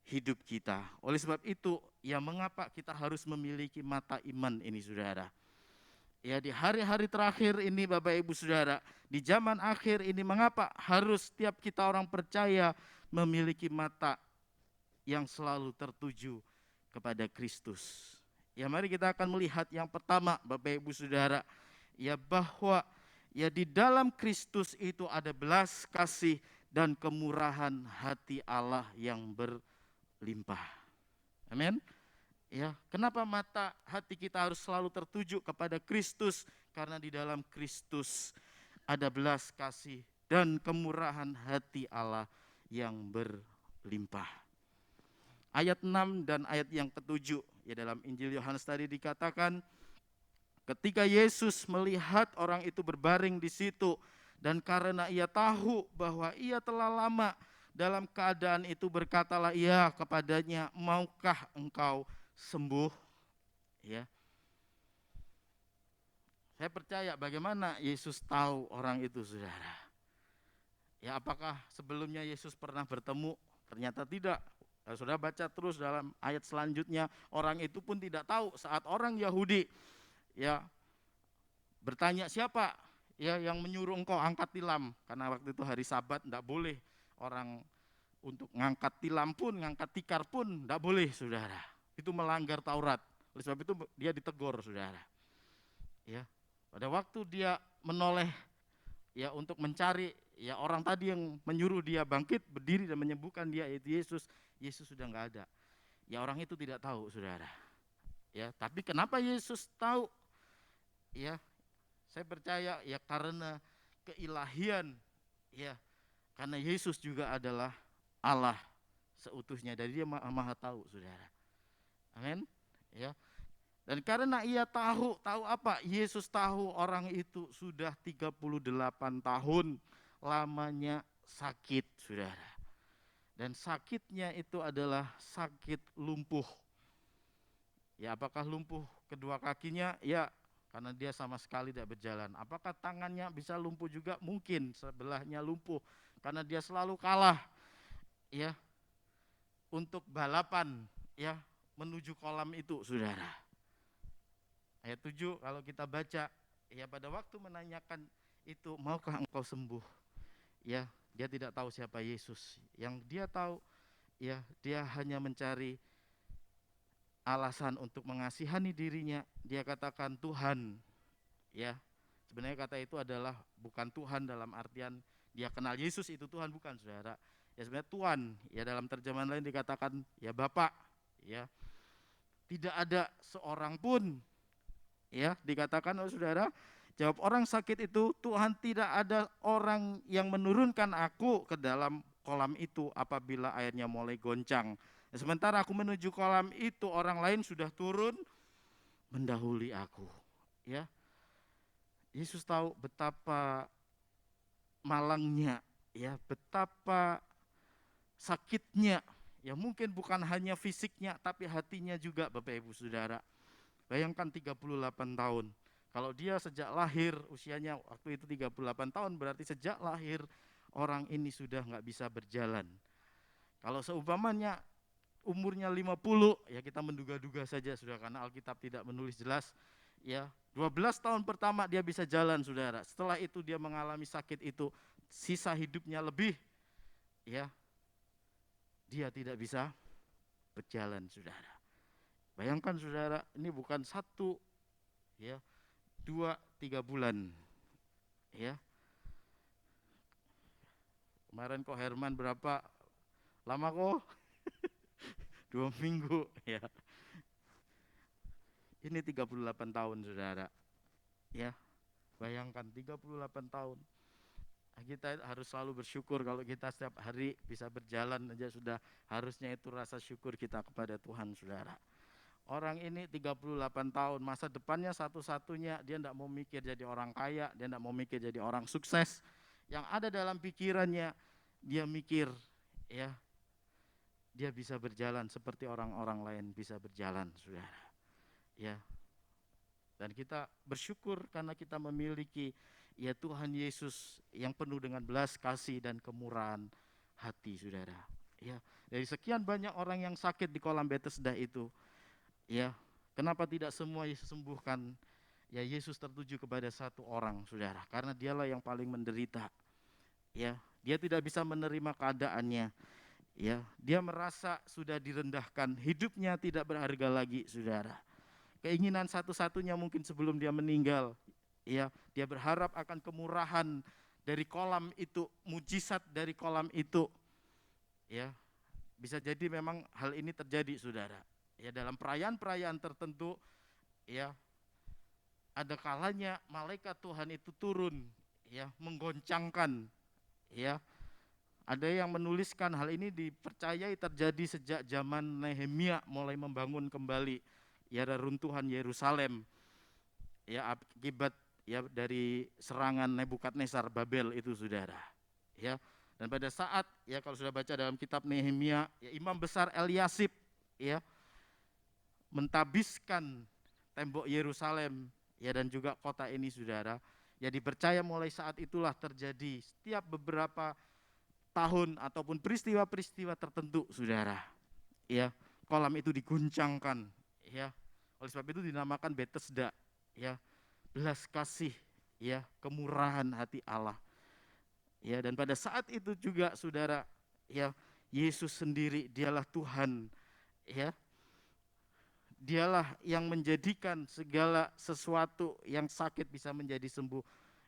hidup kita. Oleh sebab itu, ya mengapa kita harus memiliki mata iman ini saudara. Ya di hari-hari terakhir ini Bapak Ibu Saudara, di zaman akhir ini mengapa harus setiap kita orang percaya memiliki mata yang selalu tertuju kepada Kristus. Ya mari kita akan melihat yang pertama Bapak Ibu Saudara, ya bahwa ya di dalam Kristus itu ada belas kasih dan kemurahan hati Allah yang berlimpah. Amin. Ya, kenapa mata hati kita harus selalu tertuju kepada Kristus? Karena di dalam Kristus ada belas kasih dan kemurahan hati Allah yang berlimpah. Ayat 6 dan ayat yang ke-7, ya dalam Injil Yohanes tadi dikatakan, ketika Yesus melihat orang itu berbaring di situ, dan karena ia tahu bahwa ia telah lama dalam keadaan itu, berkatalah ia kepadanya, maukah engkau sembuh? Ya, saya percaya bagaimana Yesus tahu orang itu saudara. Ya apakah sebelumnya Yesus pernah bertemu? Ternyata tidak. Saudara baca terus dalam ayat selanjutnya, orang itu pun tidak tahu saat orang Yahudi ya bertanya, siapa ya yang menyuruh engkau angkat tilam? Karena waktu itu hari Sabat, tidak boleh orang untuk ngangkat tilam pun, ngangkat tikar pun tidak boleh saudara. Itu melanggar Taurat. Oleh sebab itu dia ditegur saudara. Ya, pada waktu dia menoleh ya untuk mencari ya orang tadi yang menyuruh dia bangkit berdiri dan menyembuhkan dia, yaitu Yesus, Yesus sudah enggak ada. Ya orang itu tidak tahu saudara. Ya, tapi kenapa Yesus tahu? Ya, saya percaya ya karena keilahian, ya karena Yesus juga adalah Allah seutuhnya, dari dia maha tahu saudara. Amin. Ya. Dan karena ia tahu apa? Yesus tahu orang itu sudah 38 tahun lamanya sakit, saudara. Dan sakitnya itu adalah sakit lumpuh. Ya, apakah lumpuh kedua kakinya? Ya, karena dia sama sekali tidak berjalan. Apakah tangannya bisa lumpuh juga? Mungkin sebelahnya lumpuh karena dia selalu kalah. Ya. Untuk balapan, ya, menuju kolam itu, saudara. Ayat 7 kalau kita baca, ya pada waktu menanyakan itu, maukah engkau sembuh? Ya, dia tidak tahu siapa Yesus. Yang dia tahu, ya dia hanya mencari alasan untuk mengasihani dirinya. Dia katakan Tuhan. Ya, sebenarnya kata itu adalah bukan Tuhan dalam artian dia kenal Yesus itu Tuhan, bukan saudara. Ya sebenarnya Tuhan, ya dalam terjemahan lain dikatakan ya Bapak, ya. Tidak ada seorang pun, ya dikatakan oleh saudara, jawab orang sakit itu, Tuhan, tidak ada orang yang menurunkan aku ke dalam kolam itu apabila airnya mulai goncang. Sementara aku menuju kolam itu, orang lain sudah turun mendahului aku. Ya, Yesus tahu betapa malangnya, ya betapa sakitnya, ya mungkin bukan hanya fisiknya tapi hatinya juga Bapak Ibu Saudara. Bayangkan 38 tahun. Kalau dia sejak lahir usianya waktu itu 38 tahun, berarti sejak lahir orang ini sudah nggak bisa berjalan. Kalau seumpamanya umurnya 50, ya kita menduga-duga saja sudah, karena Alkitab tidak menulis jelas. Ya, 12 tahun pertama dia bisa jalan saudara. Setelah itu dia mengalami sakit itu, sisa hidupnya lebih, ya dia tidak bisa berjalan saudara. Bayangkan saudara, ini bukan 1, ya 2, 3 bulan, ya. Kemarin kok Herman berapa lama kok? 2 minggu, ya. Ini 38 tahun saudara, ya. Bayangkan 38 tahun. Kita harus selalu bersyukur kalau kita setiap hari bisa berjalan aja sudah, harusnya itu rasa syukur kita kepada Tuhan saudara. Orang ini 38 tahun, masa depannya satu-satunya dia tidak mau mikir jadi orang kaya, dia tidak mau mikir jadi orang sukses. Yang ada dalam pikirannya, dia mikir ya dia bisa berjalan seperti orang-orang lain bisa berjalan saudara. Ya, Dan kita bersyukur karena kita memiliki ya Tuhan Yesus yang penuh dengan belas kasih dan kemurahan hati, saudara. Ya, dari sekian banyak orang yang sakit di kolam Bethesda itu, ya, kenapa tidak semua Yesus sembuhkan? Ya, Yesus tertuju kepada satu orang, saudara, karena dialah yang paling menderita. Ya, dia tidak bisa menerima keadaannya. Ya, dia merasa sudah direndahkan, hidupnya tidak berharga lagi, saudara. Keinginan satu-satunya mungkin sebelum dia meninggal, ya, dia berharap akan kemurahan dari kolam itu, mujizat dari kolam itu. Ya, bisa jadi memang hal ini terjadi, saudara. Ya, dalam perayaan-perayaan tertentu, ya, ada kalanya malaikat Tuhan itu turun, ya, menggoncangkan, ya. Ada yang menuliskan hal ini dipercayai terjadi sejak zaman Nehemia mulai membangun kembali ya reruntuhan Yerusalem, ya, akibat ya dari serangan Nebukadnezar Babel itu, saudara. Ya, dan pada saat ya kalau sudah baca dalam kitab Nehemia, ya, Imam besar Eliasib ya mentabiskan tembok Yerusalem ya dan juga kota ini, saudara. Ya, dipercaya mulai saat itulah terjadi setiap beberapa tahun ataupun peristiwa-peristiwa tertentu, saudara. Ya, kolam itu diguncangkan, ya. Oleh sebab itu dinamakan Bethesda, ya, belas kasih, ya, kemurahan hati Allah. Ya, dan pada saat itu juga, saudara, ya, Yesus sendiri dialah Tuhan, ya. Dialah yang menjadikan segala sesuatu yang sakit bisa menjadi sembuh.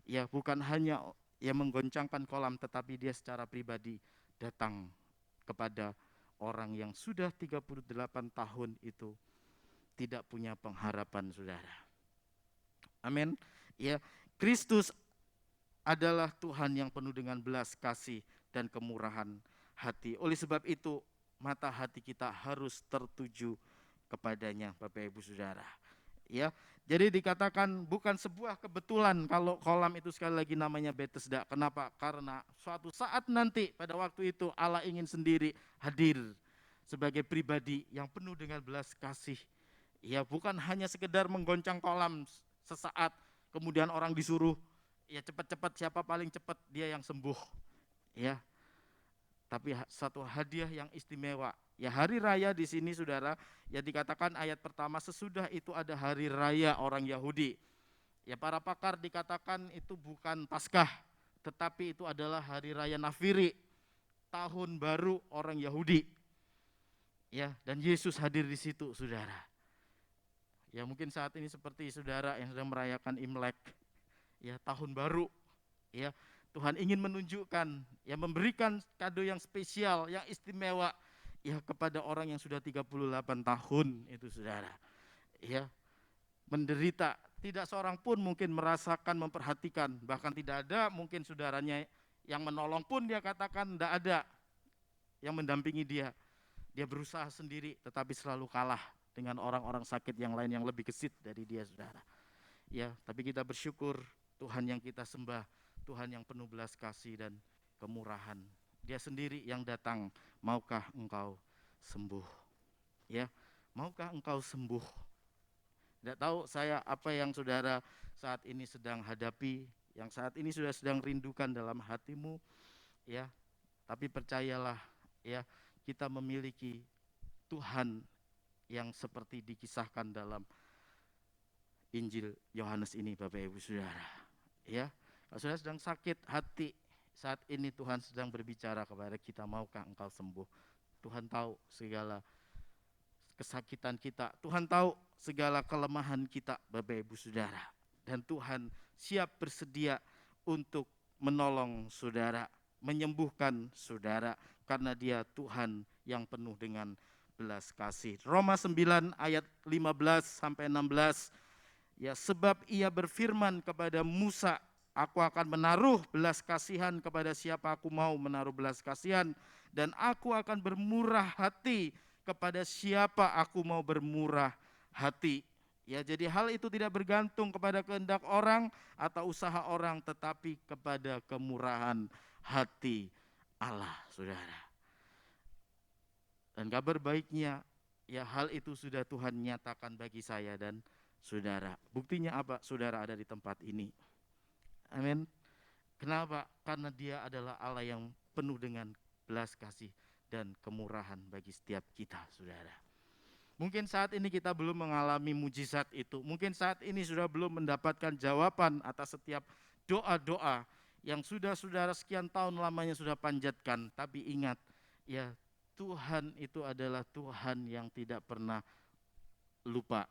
Ya, bukan hanya ya menggoncangkan kolam, tetapi dia secara pribadi datang kepada orang yang sudah 38 tahun itu tidak punya pengharapan, saudara. Amin. Ya, Kristus adalah Tuhan yang penuh dengan belas kasih dan kemurahan hati. Oleh sebab itu, mata hati kita harus tertuju kepadanya, Bapak Ibu Saudara. Ya, jadi dikatakan bukan sebuah kebetulan kalau kolam itu sekali lagi namanya Bethesda. Kenapa? Karena suatu saat nanti pada waktu itu Allah ingin sendiri hadir sebagai pribadi yang penuh dengan belas kasih. Ya, bukan hanya sekedar menggoncang kolam sesaat, kemudian orang disuruh ya cepat-cepat siapa paling cepat dia yang sembuh. Ya, tapi satu hadiah yang istimewa. Ya, hari raya di sini, saudara, ya dikatakan ayat pertama sesudah itu ada hari raya orang Yahudi. Ya, para pakar dikatakan itu bukan Paskah, tetapi itu adalah hari raya Nafiri, tahun baru orang Yahudi. Ya, dan Yesus hadir di situ, saudara. Ya, mungkin saat ini seperti saudara yang sedang merayakan Imlek, ya, tahun baru, ya. Tuhan ingin menunjukkan, ya, memberikan kado yang spesial, yang istimewa, ya, kepada orang yang sudah 38 tahun itu, saudara. Ya, menderita, tidak seorang pun mungkin merasakan, memperhatikan, bahkan tidak ada mungkin saudaranya yang menolong pun dia katakan tidak ada yang mendampingi dia. Dia berusaha sendiri tetapi selalu kalah dengan orang-orang sakit yang lain yang lebih gesit dari dia, saudara. Ya, tapi kita bersyukur Tuhan yang kita sembah, Tuhan yang penuh belas kasih dan kemurahan. Dia sendiri yang datang, maukah engkau sembuh? Ya, maukah engkau sembuh? Tidak tahu saya apa yang saudara saat ini sedang hadapi, yang saat ini sudah sedang rindukan dalam hatimu, ya. Tapi percayalah, ya, kita memiliki Tuhan yang seperti dikisahkan dalam Injil Yohanes ini, Bapak Ibu Saudara. Ya, kalau saudara sedang sakit hati, saat ini Tuhan sedang berbicara kepada kita, maukah engkau sembuh? Tuhan tahu segala kesakitan kita, Tuhan tahu segala kelemahan kita, Bapak Ibu Saudara. Dan Tuhan siap bersedia untuk menolong saudara, menyembuhkan saudara, karena Dia Tuhan yang penuh dengan belas kasih. Roma 9 ayat 15 sampai 16. Ya, sebab Ia berfirman kepada Musa, aku akan menaruh belas kasihan kepada siapa aku mau menaruh belas kasihan, dan aku akan bermurah hati kepada siapa aku mau bermurah hati. Ya, jadi hal itu tidak bergantung kepada kehendak orang atau usaha orang, tetapi kepada kemurahan hati Allah, saudara. Dan kabar baiknya, ya, hal itu sudah Tuhan nyatakan bagi saya dan saudara. Buktinya apa? Saudara ada di tempat ini. Amin. Kenapa? Karena Dia adalah Allah yang penuh dengan belas kasih dan kemurahan bagi setiap kita, saudara. Mungkin saat ini kita belum mengalami mujizat itu. Mungkin saat ini sudah belum mendapatkan jawaban atas setiap doa-doa yang sudah saudara sekian tahun lamanya sudah panjatkan. Tapi ingat, ya Tuhan itu adalah Tuhan yang tidak pernah lupa.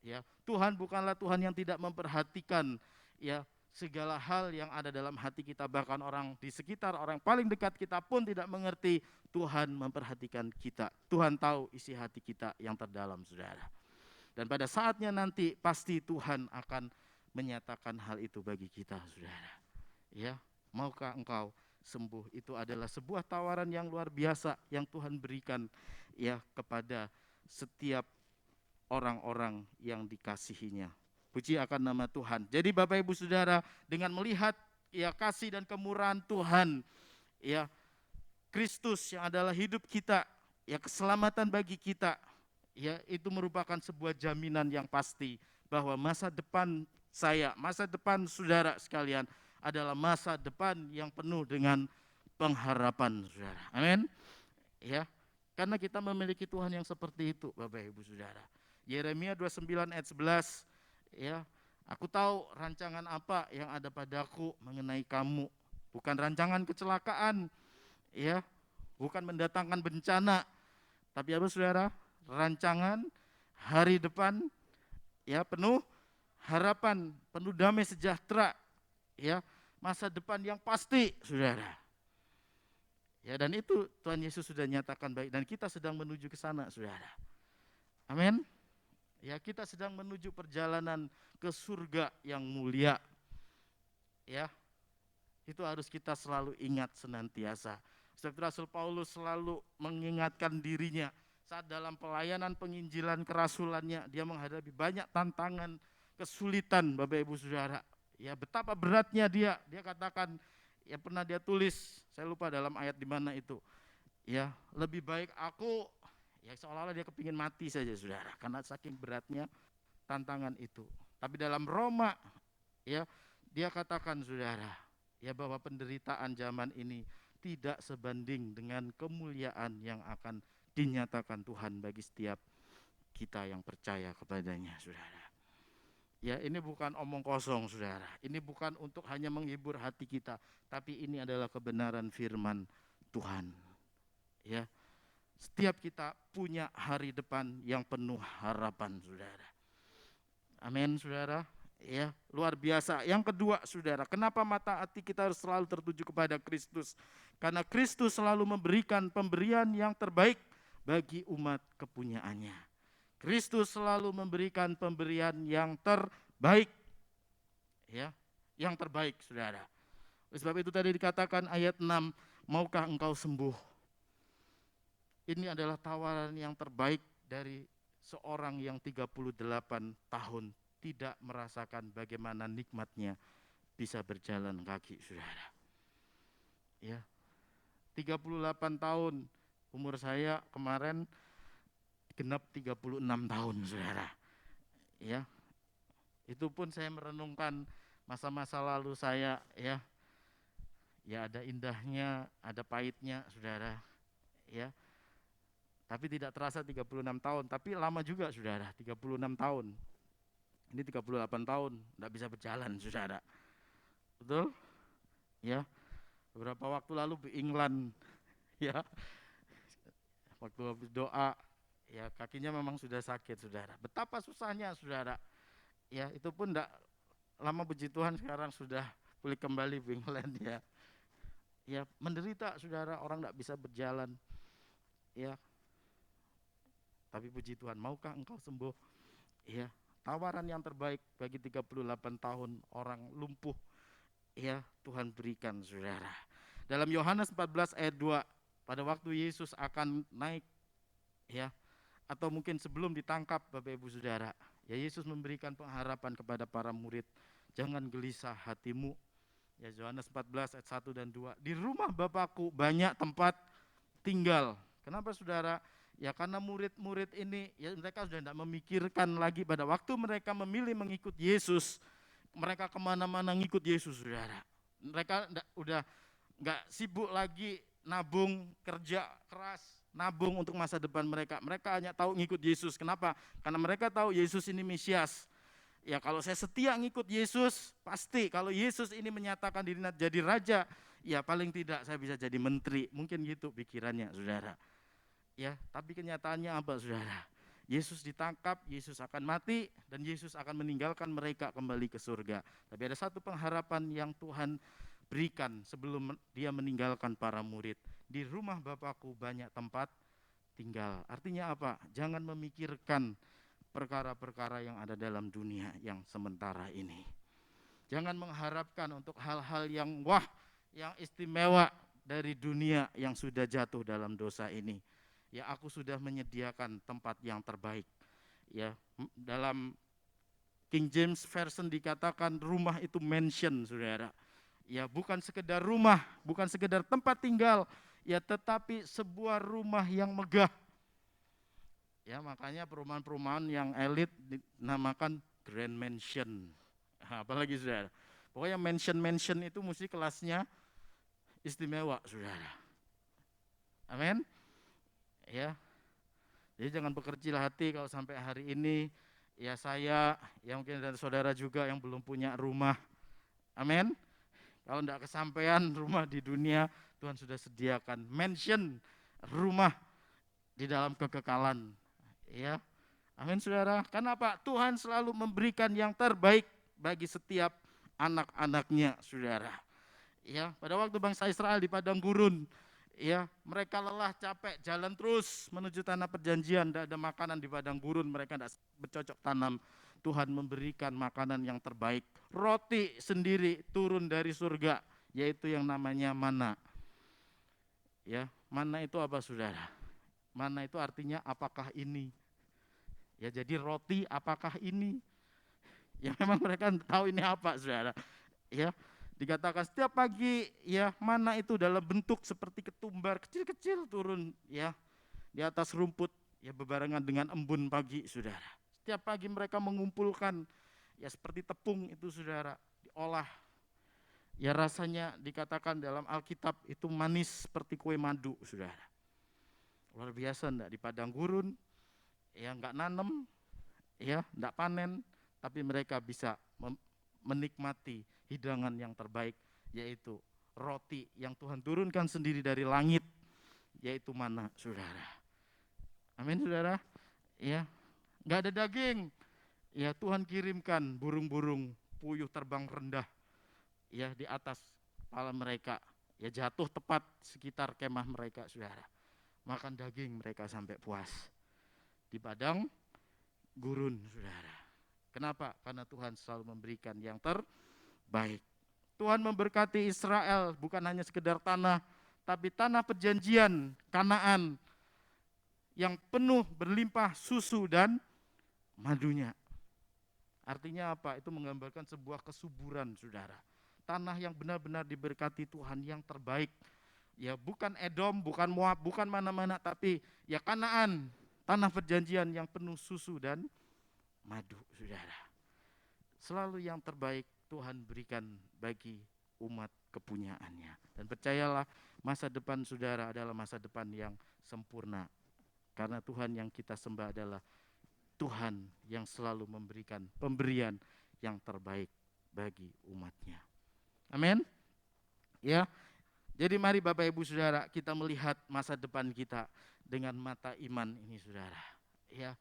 Ya, Tuhan bukanlah Tuhan yang tidak memperhatikan ya segala hal yang ada dalam hati kita, bahkan orang di sekitar, orang paling dekat kita pun tidak mengerti. Tuhan memperhatikan kita. Tuhan tahu isi hati kita yang terdalam, saudara. Dan pada saatnya nanti pasti Tuhan akan menyatakan hal itu bagi kita, saudara. Ya, maukah engkau sembuh? Itu adalah sebuah tawaran yang luar biasa yang Tuhan berikan ya kepada setiap orang-orang yang dikasihinya. Puji akan nama Tuhan. Jadi Bapak Ibu Saudara, dengan melihat ya kasih dan kemurahan Tuhan, ya Kristus yang adalah hidup kita, ya keselamatan bagi kita, ya itu merupakan sebuah jaminan yang pasti bahwa masa depan saya, masa depan saudara sekalian adalah masa depan yang penuh dengan pengharapan, saudara. Amin. Ya, karena kita memiliki Tuhan yang seperti itu, Bapak Ibu Saudara. Yeremia 29 ayat 11, ya, aku tahu rancangan apa yang ada padaku mengenai kamu, bukan rancangan kecelakaan, ya, bukan mendatangkan bencana, tapi apa saudara? Rancangan hari depan, ya penuh harapan, penuh damai sejahtera, ya masa depan yang pasti, saudara. Ya dan itu Tuhan Yesus sudah nyatakan baik dan kita sedang menuju ke sana, saudara. Amin. Ya kita sedang menuju perjalanan ke surga yang mulia. Ya, itu harus kita selalu ingat senantiasa. Seperti Rasul Paulus selalu mengingatkan dirinya saat dalam pelayanan penginjilan kerasulannya, dia menghadapi banyak tantangan, kesulitan, Bapak Ibu Saudara. Ya betapa beratnya dia katakan, ya pernah dia tulis, saya lupa dalam ayat di mana itu. Ya lebih baik aku, ya seolah-olah dia kepingin mati saja saudara, karena saking beratnya tantangan itu. Tapi dalam Roma, ya dia katakan saudara, ya bahwa penderitaan zaman ini tidak sebanding dengan kemuliaan yang akan dinyatakan Tuhan bagi setiap kita yang percaya kepadanya, saudara. Ya ini bukan omong kosong, saudara. Ini bukan untuk hanya menghibur hati kita, tapi ini adalah kebenaran firman Tuhan. Ya, setiap kita punya hari depan yang penuh harapan, saudara. Amin, saudara. Ya, luar biasa. Yang kedua, saudara, kenapa mata hati kita harus selalu tertuju kepada Kristus? Karena Kristus selalu memberikan pemberian yang terbaik bagi umat kepunyaannya. Kristus selalu memberikan pemberian yang terbaik. Ya, yang terbaik, saudara. Sebab itu tadi dikatakan ayat 6, maukah engkau sembuh? Ini adalah tawaran yang terbaik dari seorang yang 38 tahun tidak merasakan bagaimana nikmatnya bisa berjalan kaki, saudara. Ya, 38 tahun umur saya kemarin genap 36 tahun, saudara. Ya, itu pun saya merenungkan masa-masa lalu saya, ya ada indahnya, ada pahitnya, saudara. Ya, tapi tidak terasa 36 tahun, tapi lama juga, saudara, 36 tahun. Ini 38 tahun, tidak bisa berjalan, saudara. Betul? Ya, beberapa waktu lalu di England, ya, waktu habis doa, ya kakinya memang sudah sakit, saudara. Betapa susahnya, saudara. Ya, itu pun tidak lama puji Tuhan sekarang sudah pulih kembali di England, ya. Ya, menderita, saudara, orang tidak bisa berjalan. Ya, tapi puji Tuhan, maukah engkau sembuh? Ya, tawaran yang terbaik bagi 38 tahun orang lumpuh, ya Tuhan berikan, saudara. Dalam Yohanes 14 ayat 2, pada waktu Yesus akan naik, ya atau mungkin sebelum ditangkap, Bapak Ibu Saudara, ya Yesus memberikan pengharapan kepada para murid, jangan gelisah hatimu. Ya Yohanes 14 ayat 1 dan 2, di rumah Bapakku banyak tempat tinggal. Kenapa, saudara? Ya karena murid-murid ini ya mereka sudah tidak memikirkan lagi pada waktu mereka memilih mengikut Yesus, mereka kemana-mana ngikut Yesus, saudara. Mereka udah nggak sibuk lagi nabung, kerja keras, nabung untuk masa depan mereka. Mereka hanya tahu ngikut Yesus. Kenapa? Karena mereka tahu Yesus ini Mesias. Ya kalau saya setia ngikut Yesus, pasti kalau Yesus ini menyatakan diri jadi raja, ya paling tidak saya bisa jadi menteri. Mungkin gitu pikirannya, saudara. Ya, tapi kenyataannya apa, saudara? Yesus ditangkap, Yesus akan mati, dan Yesus akan meninggalkan mereka kembali ke surga. Tapi ada satu pengharapan yang Tuhan berikan sebelum dia meninggalkan para murid. Di rumah Bapakku banyak tempat tinggal. Artinya apa? Jangan memikirkan perkara-perkara yang ada dalam dunia yang sementara ini. Jangan mengharapkan untuk hal-hal yang yang istimewa dari dunia yang sudah jatuh dalam dosa ini. Ya, aku sudah menyediakan tempat yang terbaik. Ya, dalam King James Version dikatakan rumah itu mansion, saudara. Ya, bukan sekedar rumah, bukan sekedar tempat tinggal, ya tetapi sebuah rumah yang megah. Ya, makanya perumahan-perumahan yang elit dinamakan Grand Mansion. Apalagi, saudara. Pokoknya mansion itu mesti kelasnya istimewa, saudara. Amin. Ya, jadi jangan berkecil hati kalau sampai hari ini ya saya, ya mungkin dan saudara juga yang belum punya rumah. Amin. Kalau tidak kesampaian rumah di dunia, Tuhan sudah sediakan mansion, rumah di dalam kekekalan. Ya, amin, saudara. Kenapa? Tuhan selalu memberikan yang terbaik bagi setiap anak-anaknya, saudara. Ya, pada waktu bangsa Israel di padang gurun, ya, mereka lelah, capek, jalan terus menuju tanah perjanjian, tidak ada makanan di padang gurun, mereka tidak bercocok tanam. Tuhan memberikan makanan yang terbaik, roti sendiri turun dari surga, yaitu yang namanya mana. Ya, mana itu apa, saudara? Mana itu artinya apakah ini? Ya, jadi roti apakah ini? Ya memang mereka tahu ini apa, saudara. Ya, dikatakan setiap pagi ya mana itu dalam bentuk seperti ketumbar kecil-kecil turun ya di atas rumput ya bebarengan dengan embun pagi, saudara. Setiap pagi mereka mengumpulkan ya seperti tepung itu, saudara, diolah. Ya rasanya dikatakan dalam Alkitab itu manis seperti kue madu, saudara. Luar biasa enggak, di padang gurun ya enggak nanem, ya enggak panen, tapi mereka bisa menikmati hidangan yang terbaik, yaitu roti yang Tuhan turunkan sendiri dari langit, yaitu mana, saudara. Amin, saudara. Ya, nggak ada daging. Ya, Tuhan kirimkan burung-burung puyuh terbang rendah, ya di atas kepala mereka, ya jatuh tepat sekitar kemah mereka, saudara. Makan daging mereka sampai puas di padang gurun, saudara. Kenapa? Karena Tuhan selalu memberikan yang terbaik. Tuhan memberkati Israel bukan hanya sekedar tanah, tapi tanah perjanjian, Kanaan, yang penuh berlimpah susu dan madunya. Artinya apa? Itu menggambarkan sebuah kesuburan, saudara. Tanah yang benar-benar diberkati Tuhan yang terbaik. Ya bukan Edom, bukan Moab, bukan mana-mana, tapi ya Kanaan, tanah perjanjian yang penuh susu dan madu, saudara. Selalu yang terbaik Tuhan berikan bagi umat kepunyaannya. Dan percayalah, masa depan saudara adalah masa depan yang sempurna. Karena Tuhan yang kita sembah adalah Tuhan yang selalu memberikan pemberian yang terbaik bagi umatnya. Amin. Ya. Jadi mari Bapak Ibu Saudara, kita melihat masa depan kita dengan mata iman ini, saudara. Ya.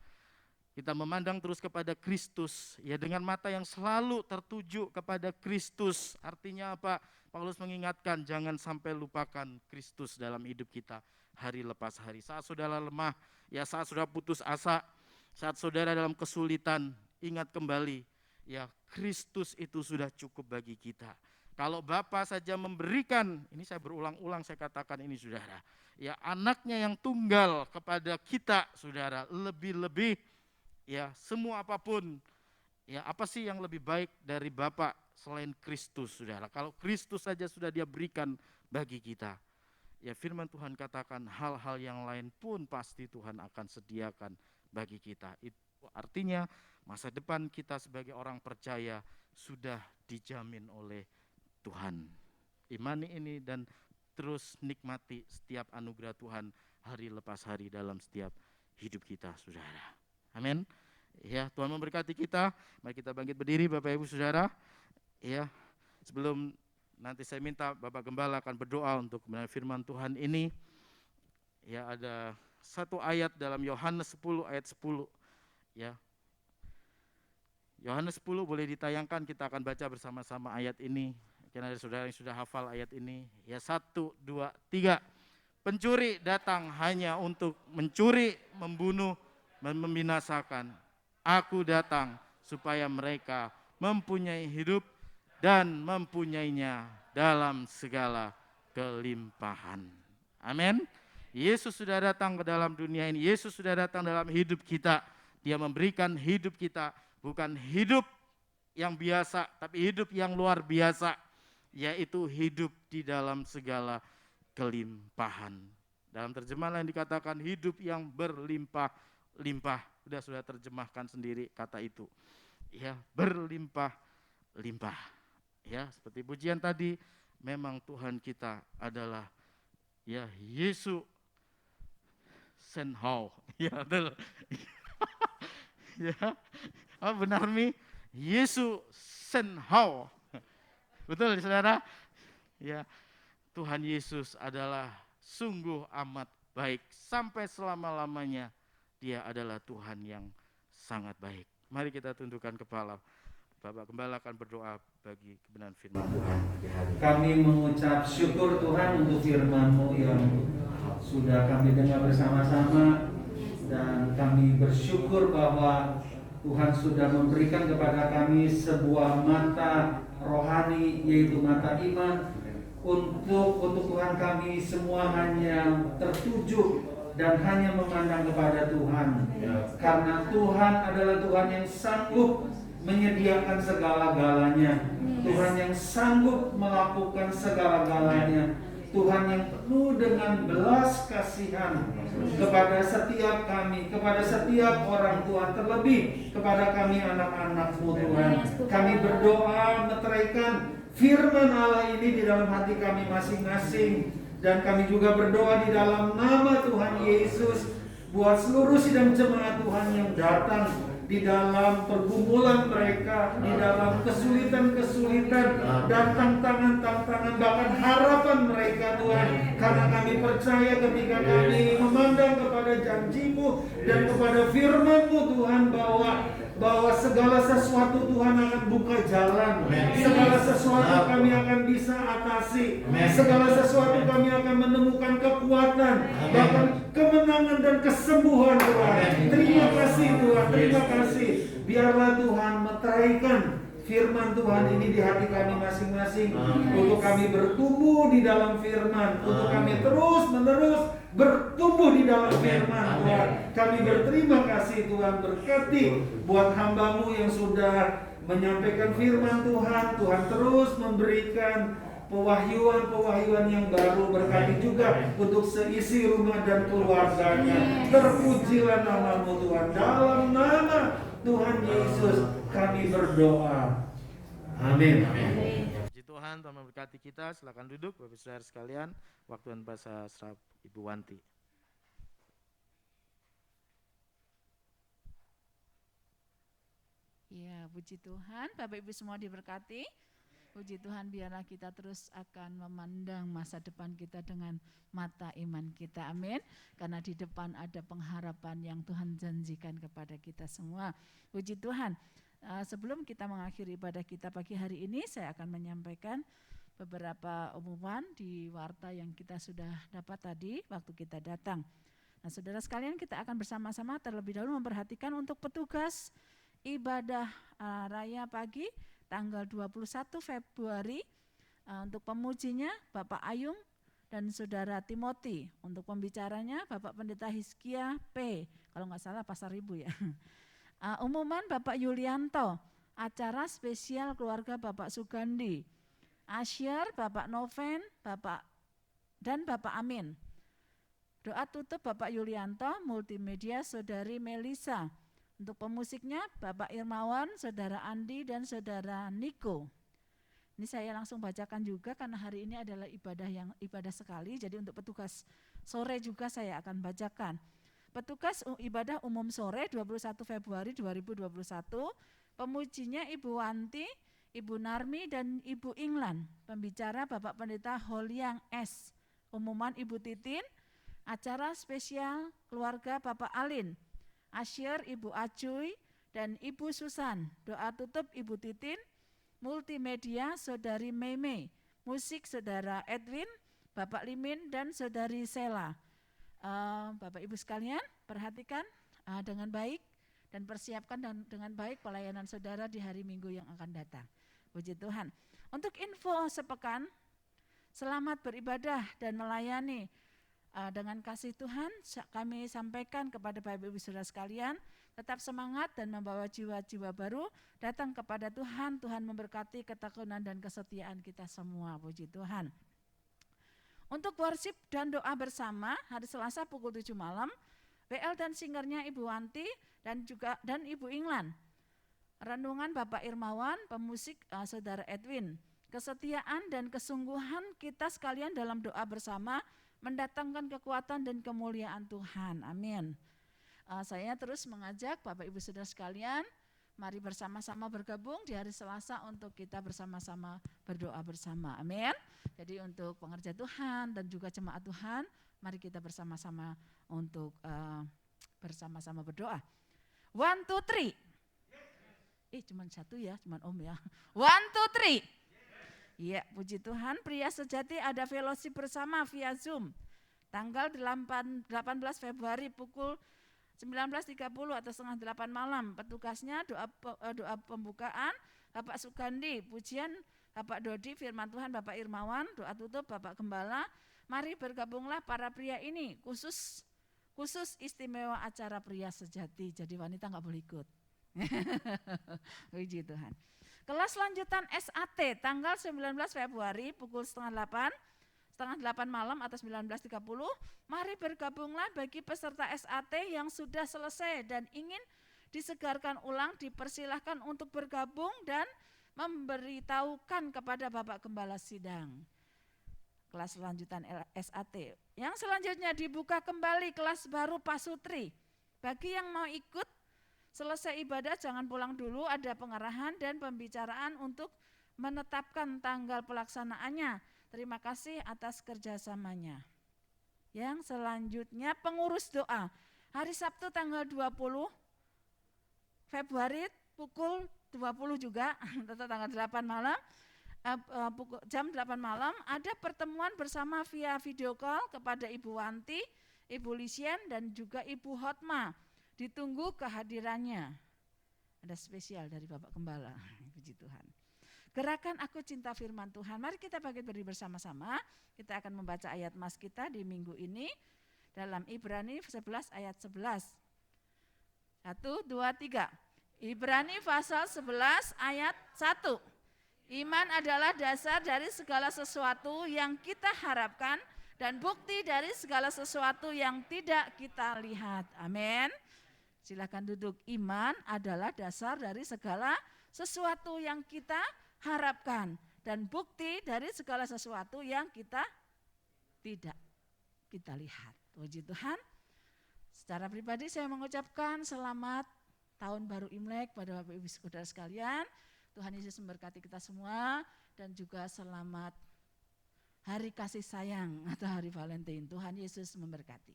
Kita memandang terus kepada Kristus, ya dengan mata yang selalu tertuju kepada Kristus. Artinya apa? Paulus mengingatkan jangan sampai lupakan Kristus dalam hidup kita hari lepas hari. Saat saudara lemah, ya saat saudara putus asa, saat saudara dalam kesulitan, ingat kembali, ya Kristus itu sudah cukup bagi kita. Kalau Bapa saja memberikan, ini saya berulang-ulang saya katakan ini, saudara, ya anaknya yang tunggal kepada kita, saudara, lebih-lebih ya semua apapun, ya apa sih yang lebih baik dari Bapa selain Kristus, saudara? Kalau Kristus saja sudah dia berikan bagi kita, Ya firman Tuhan katakan hal-hal yang lain pun pasti Tuhan akan sediakan bagi kita. Itu artinya masa depan kita sebagai orang percaya sudah dijamin oleh Tuhan. Imani ini dan terus nikmati setiap anugerah Tuhan hari lepas hari dalam setiap hidup kita, saudara. Amin. Ya, Tuhan memberkati kita. Mari kita bangkit berdiri, Bapak Ibu Saudara. Ya, sebelum nanti saya minta Bapak Gembala akan berdoa untuk kebenaran firman Tuhan ini. Ya, ada satu ayat dalam Yohanes 10 ayat 10. Ya. Yohanes 10 boleh ditayangkan, kita akan baca bersama-sama ayat ini. Mungkin ada saudara yang sudah hafal ayat ini. Ya, 1, 2, 3. Pencuri datang hanya untuk mencuri, membunuh, dan membinasakan. Aku datang supaya mereka mempunyai hidup dan mempunyainya dalam segala kelimpahan. Amin. Yesus sudah datang ke dalam dunia ini. Yesus sudah datang dalam hidup kita. Dia memberikan hidup kita, bukan hidup yang biasa, tapi hidup yang luar biasa, yaitu hidup di dalam segala kelimpahan. Dalam terjemahan yang dikatakan hidup yang berlimpah-limpah. Sudah terjemahkan sendiri kata itu. Ya, berlimpah-limpah. Ya, seperti pujian tadi, memang Tuhan kita adalah ya Yesus Senhau. Ya, betul. Ya. Oh, benar Mi? Yesus Senhau. Betul, Saudara? Ya. Tuhan Yesus adalah sungguh amat baik sampai selama-lamanya. Dia adalah Tuhan yang sangat baik. Mari kita tundukkan kepala. Bapak Gembala akan berdoa bagi kebenaran firman Tuhan. Kami mengucap syukur Tuhan untuk firman-Mu yang sudah kami dengar bersama-sama, dan kami bersyukur bahwa Tuhan sudah memberikan kepada kami sebuah mata rohani, yaitu mata iman, untuk Tuhan kami semua hanya tertuju dan hanya memandang kepada Tuhan, karena Tuhan adalah Tuhan yang sanggup menyediakan segala-galanya, Tuhan yang sanggup melakukan segala-galanya, Tuhan yang penuh dengan belas kasihan kepada setiap kami, kepada setiap orang Tuhan, terlebih kepada kami anak-anak-Mu Tuhan. Kami berdoa meteraikan firman Allah ini di dalam hati kami masing-masing, dan kami juga berdoa di dalam nama Tuhan Yesus buat seluruh sidang jemaat Tuhan yang datang di dalam pergumulan mereka, di dalam kesulitan-kesulitan dan tantangan-tantangan, bahkan harapan mereka Tuhan. Karena kami percaya ketika kami memandang kepada janji-Mu dan kepada firman-Mu Tuhan, bahwa segala sesuatu Tuhan akan buka jalan, segala sesuatu kami akan bisa atasi, segala sesuatu kami akan menemukan kekuatan, bahkan kemenangan dan kesembuhan Tuhan. Terima kasih Tuhan, terima kasih. Biarlah Tuhan meteraikan firman Tuhan ini di hati kami masing-masing, untuk kami bertumbuh di dalam firman, untuk kami terus-menerus bertumbuh di dalam firman Tuhan. Kami berterima kasih Tuhan, berkati buat hamba-Mu yang sudah menyampaikan firman Tuhan. Tuhan terus memberikan pewahyuan-pewahyuan yang baru, berkati juga untuk seisi rumah dan keluarganya. Terpujilah nama-Mu Tuhan, dalam nama Tuhan Yesus kami berdoa. Amin. Puji Tuhan, Tuhan memberkati kita. Silakan duduk Bapak Saudara sekalian. Waktu dan bahasa serap Ibu Wanti. Ya, puji Tuhan, Bapak Ibu semua diberkati. Puji Tuhan, biarlah kita terus akan memandang masa depan kita dengan mata iman kita. Amin. Karena di depan ada pengharapan yang Tuhan janjikan kepada kita semua. Puji Tuhan. Sebelum kita mengakhiri ibadah kita pagi hari ini, saya akan menyampaikan beberapa umuman di warta yang kita sudah dapat tadi waktu kita datang. Nah, saudara sekalian, kita akan bersama-sama terlebih dahulu memperhatikan untuk petugas ibadah raya pagi tanggal 21 Februari, untuk pemujinya Bapak Ayung dan Saudara Timothy, untuk pembicaranya Bapak Pendeta Hizkia P, kalau nggak salah Pasar Ibu ya. Umuman Bapak Yulianto, acara spesial keluarga Bapak Sugandi, Asyar Bapak Noven, Bapak dan Bapak Amin. Doa tutup Bapak Yulianto, multimedia Saudari Melisa. Untuk pemusiknya Bapak Irmawan, Saudara Andi dan Saudara Niko. Ini saya langsung bacakan juga karena hari ini adalah ibadah sekali, jadi untuk petugas sore juga saya akan bacakan. Petugas ibadah umum sore 21 Februari 2021, pemujinya Ibu Wanti, Ibu Narmi dan Ibu Inglan. Pembicara Bapak Pendeta Holiang S. Umuman Ibu Titin, acara spesial keluarga Bapak Alin, asyir Ibu Acuy dan Ibu Susan. Doa tutup Ibu Titin, multimedia Saudari Meme, musik Saudara Edwin, Bapak Limin dan Saudari Sela. Bapak Ibu sekalian, perhatikan dengan baik dan persiapkan dengan baik pelayanan saudara di hari Minggu yang akan datang. Puji Tuhan. Untuk info sepekan, selamat beribadah dan melayani. Dengan kasih Tuhan kami sampaikan kepada Bapak Ibu Saudara sekalian, tetap semangat dan membawa jiwa-jiwa baru datang kepada Tuhan. Tuhan memberkati ketekunan dan kesetiaan kita semua. Puji Tuhan. Untuk worship dan doa bersama hari Selasa pukul 7 malam, BL dan singernya Ibu Wanti dan Ibu Inglan. Renungan Bapak Irmawan, pemusik Saudara Edwin. Kesetiaan dan kesungguhan kita sekalian dalam doa bersama mendatangkan kekuatan dan kemuliaan Tuhan. Amin. Saya terus mengajak Bapak Ibu Saudara sekalian, mari bersama-sama bergabung di hari Selasa untuk kita bersama-sama berdoa bersama. Amin. Jadi untuk pengerja Tuhan dan juga jemaat Tuhan, mari kita bersama-sama untuk bersama-sama berdoa. 1, 2, 3. Cuman satu ya, cuman Om ya. 1, 2, 3. Ya, puji Tuhan, pria sejati ada fellowship bersama via Zoom. Tanggal 18 Februari pukul 19.30 atau setengah 8 malam. Petugasnya doa pembukaan Bapak Sugandi, pujian Bapak Dodi, firman Tuhan Bapak Irmawan, doa tutup Bapak Gembala. Mari bergabunglah para pria ini, khusus istimewa acara pria sejati. Jadi wanita enggak boleh ikut. Puji Tuhan. Kelas lanjutan SAT tanggal 19 Februari pukul setengah 8 malam atau 19.30. Mari bergabunglah bagi peserta SAT yang sudah selesai dan ingin disegarkan ulang, dipersilahkan untuk bergabung dan memberitahukan kepada Bapak Gembala Sidang. Kelas lanjutan SAT. Yang selanjutnya dibuka kembali kelas baru Pasutri. Bagi yang mau ikut, selesai ibadah jangan pulang dulu, ada pengarahan dan pembicaraan untuk menetapkan tanggal pelaksanaannya. Terima kasih atas kerjasamanya. Yang selanjutnya pengurus doa. Hari Sabtu tanggal 20 Februari pukul 20 juga, tetap tanggal 8 malam, jam 8 malam ada pertemuan bersama via video call kepada Ibu Wanti, Ibu Lisien dan juga Ibu Hotma. Ditunggu kehadirannya. Ada spesial dari Bapak Gembala. Puji Tuhan. Gerakan Aku Cinta Firman Tuhan. Mari kita berdiri bersama-sama. Kita akan membaca ayat mas kita di minggu ini dalam Ibrani 11 ayat 11. 1, 2, 3. Ibrani pasal 11 ayat 1. Iman adalah dasar dari segala sesuatu yang kita harapkan dan bukti dari segala sesuatu yang tidak kita lihat. Amin. Silakan duduk. Iman adalah dasar dari segala sesuatu yang kita harapkan dan bukti dari segala sesuatu yang kita tidak kita lihat. Puji Tuhan. Secara pribadi saya mengucapkan selamat Tahun Baru Imlek pada Bapak Ibu Saudara sekalian. Tuhan Yesus memberkati kita semua dan juga selamat Hari Kasih Sayang atau Hari Valentine. Tuhan Yesus memberkati.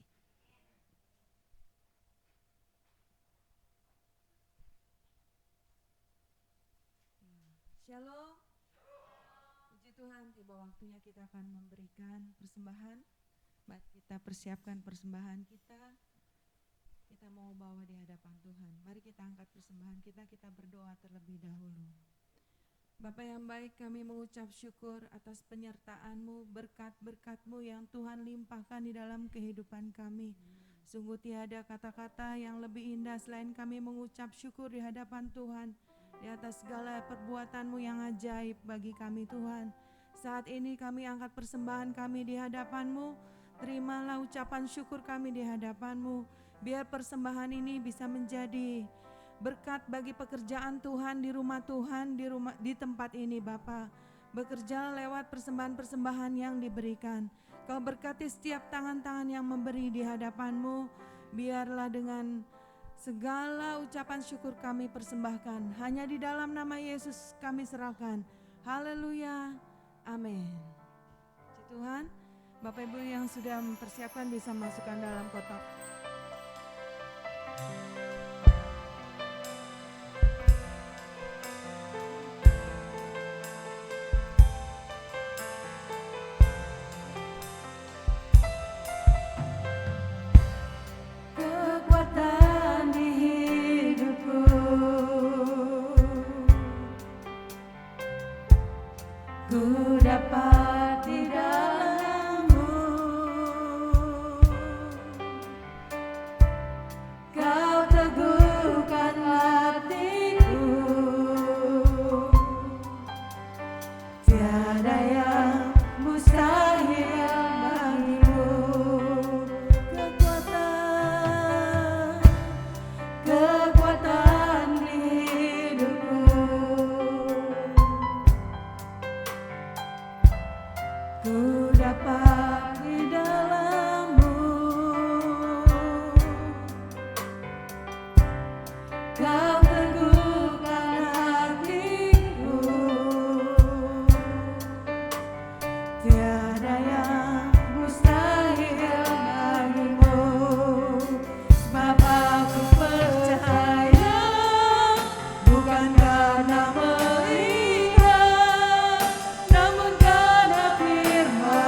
Shalom. Puji Tuhan, tiba waktunya kita akan memberikan persembahan. Mari kita persiapkan persembahan kita. Kita mau bawa di hadapan Tuhan. Mari kita angkat persembahan kita berdoa terlebih dahulu. Bapa yang baik, kami mengucap syukur atas penyertaan-Mu, berkat-berkat-Mu yang Tuhan limpahkan di dalam kehidupan kami. Sungguh tiada kata-kata yang lebih indah selain kami mengucap syukur di hadapan Tuhan. Di atas segala perbuatan-Mu yang ajaib bagi kami Tuhan. Saat ini kami angkat persembahan kami di hadapan-Mu. Terimalah ucapan syukur kami di hadapan-Mu. Biar persembahan ini bisa menjadi berkat bagi pekerjaan Tuhan di rumah Tuhan, di tempat ini Bapa. Bekerja lewat persembahan-persembahan yang diberikan. Kau berkati setiap tangan-tangan yang memberi di hadapan-Mu. Biarlah dengan segala ucapan syukur kami persembahkan. Hanya di dalam nama Yesus kami serahkan. Haleluya. Amin. Puji Tuhan, Bapak Ibu yang sudah mempersiapkan bisa masukkan dalam kotak. Kekuatan di hidupku, ku dapat di dalam-Mu. Kau teguhkan hatiku, tiada yang mustahil bagimu. Kekuatan di hidupku, ku dapat di dalam-Mu. Kau teguhkan hatiku, tiada yang mustahil bagimu. Sebab aku percaya, bukan karena melihat, namun karena firman-Mu.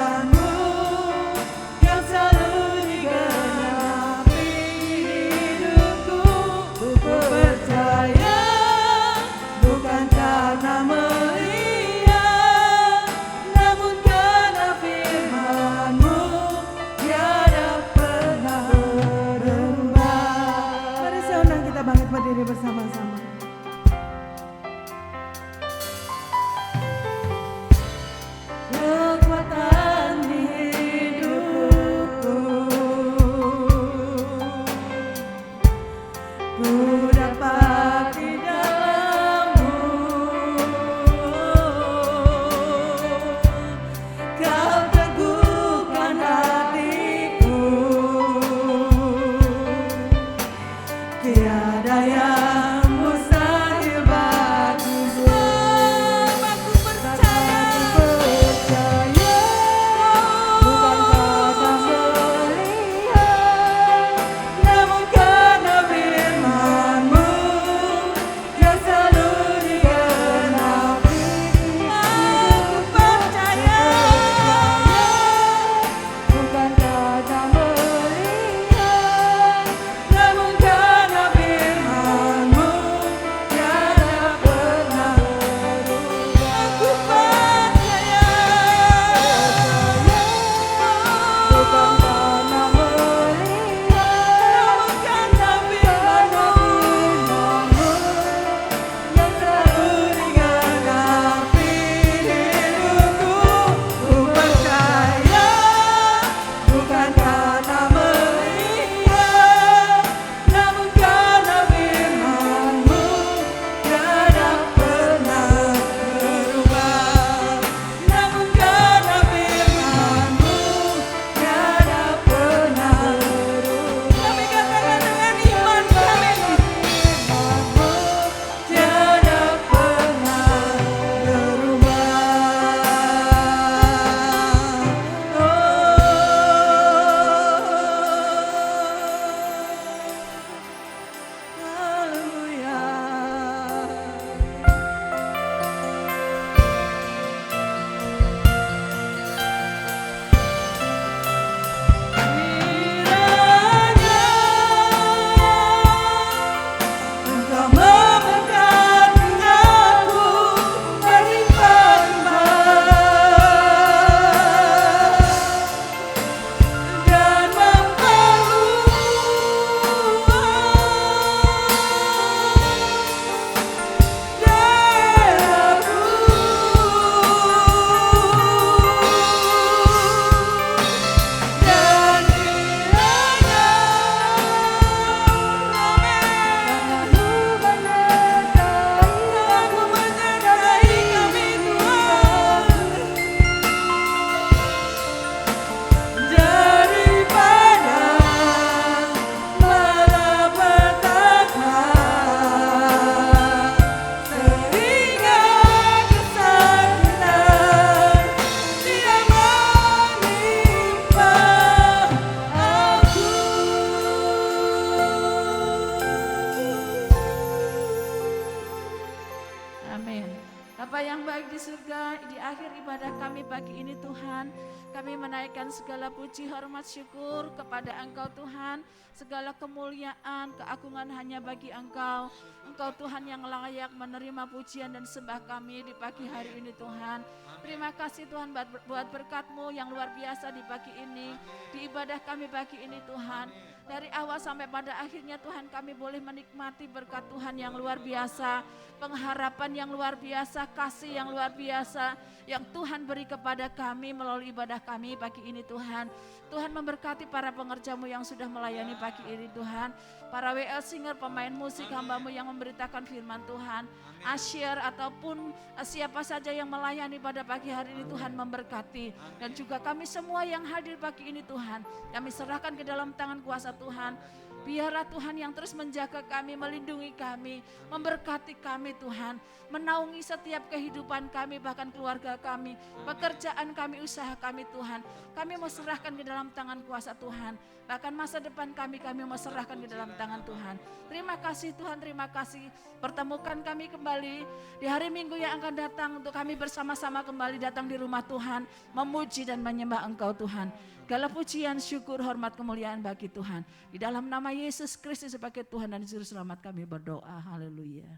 yang baik di surga, di akhir ibadah kami pagi ini Tuhan, kami menaikkan segala puji, hormat, syukur kepada Engkau Tuhan. Segala kemuliaan, keagungan hanya bagi Engkau. Engkau Tuhan yang layak menerima pujian dan sembah kami di pagi hari ini Tuhan. Terima kasih Tuhan buat berkat-Mu yang luar biasa di pagi ini, di ibadah kami pagi ini Tuhan. Dari awal sampai pada akhirnya Tuhan, kami boleh menikmati berkat Tuhan yang luar biasa, pengharapan yang luar biasa, kasih yang luar biasa yang Tuhan beri kepada kami melalui ibadah kami pagi ini Tuhan. Tuhan memberkati para pengerja-Mu yang sudah melayani pagi ini Tuhan. Para WL singer, pemain musik, hamba-Mu yang memberitakan firman Tuhan. Asyir ataupun siapa saja yang melayani pada pagi hari ini Tuhan memberkati. Dan juga kami semua yang hadir pagi ini Tuhan, kami serahkan ke dalam tangan kuasa Tuhan. Biarlah Tuhan yang terus menjaga kami, melindungi kami, memberkati kami Tuhan. Menaungi setiap kehidupan kami, bahkan keluarga kami, pekerjaan kami, usaha kami Tuhan. Kami mau serahkan ke dalam tangan kuasa Tuhan. Bahkan masa depan kami mau serahkan ke dalam tangan Tuhan. Terima kasih Tuhan, terima kasih. Pertemukan kami kembali di hari Minggu yang akan datang untuk kami bersama-sama kembali datang di rumah Tuhan, memuji dan menyembah Engkau Tuhan. Segala pujian, syukur, hormat, kemuliaan bagi Tuhan. Di dalam nama Yesus Kristus sebagai Tuhan dan Juru Selamat kami berdoa. Haleluya.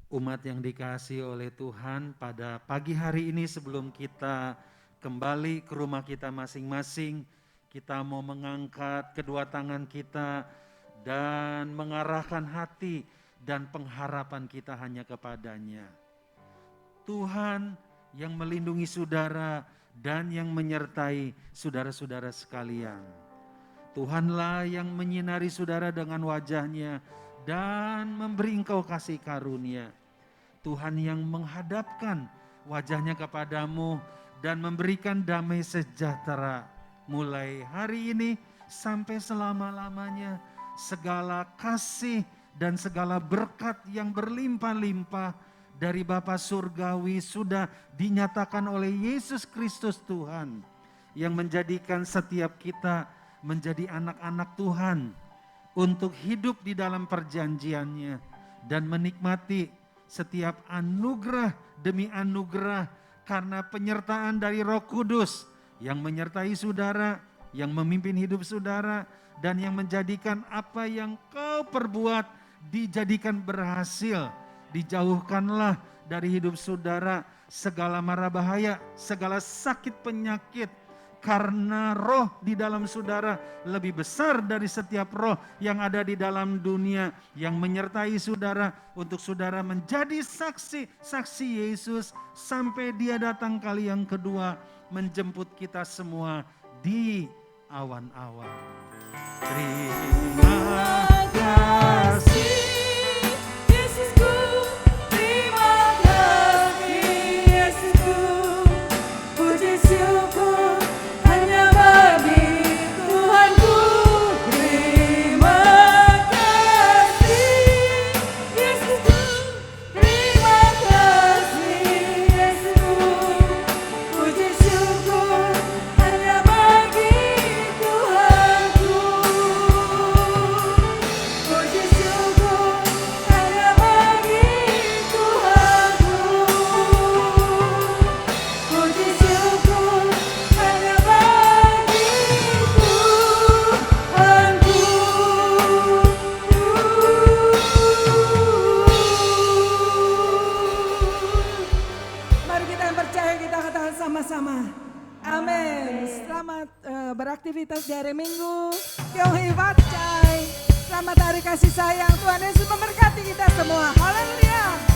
Umat yang dikasihi oleh Tuhan, pada pagi hari ini sebelum kita kembali ke rumah kita masing-masing, kita mau mengangkat kedua tangan kita dan mengarahkan hati dan pengharapan kita hanya kepadanya. Tuhan yang melindungi saudara dan yang menyertai saudara-saudara sekalian. Tuhanlah yang menyinari saudara dengan wajahnya dan memberi engkau kasih karunia. Tuhan yang menghadapkan wajahnya kepadamu dan memberikan damai sejahtera. Mulai hari ini sampai selama-lamanya, segala kasih dan segala berkat yang berlimpah-limpah dari Bapa Surgawi sudah dinyatakan oleh Yesus Kristus Tuhan, yang menjadikan setiap kita menjadi anak-anak Tuhan untuk hidup di dalam perjanjiannya dan menikmati setiap anugerah demi anugerah karena penyertaan dari Roh Kudus yang menyertai saudara, yang memimpin hidup saudara, dan yang menjadikan apa yang kau perbuat dijadikan berhasil. Dijauhkanlah dari hidup saudara segala mara bahaya, segala sakit penyakit, karena roh di dalam saudara lebih besar dari setiap roh yang ada di dalam dunia, yang menyertai saudara untuk saudara menjadi saksi Yesus sampai Dia datang kali yang kedua menjemput kita semua di awan-awan. Terima kasih Yesusku, terima kasih Yesusku, puji syukur hanya bagi Tuhanku. Terima kasih Yesusku, terima kasih Yesusku, puji syukur hanya bagi Tuhanku. Puji syukur hanya bagi Tuhanku. Puji syukur hanya bagi Tuhanku. Mari kita yang percaya, kita katakan sama-sama. Amin. Selamat beraktivitas di hari Minggu. Kyonghi Vatchai. Selamat hari kasih sayang. Tuhan Yesus memberkati kita semua. Haleluya.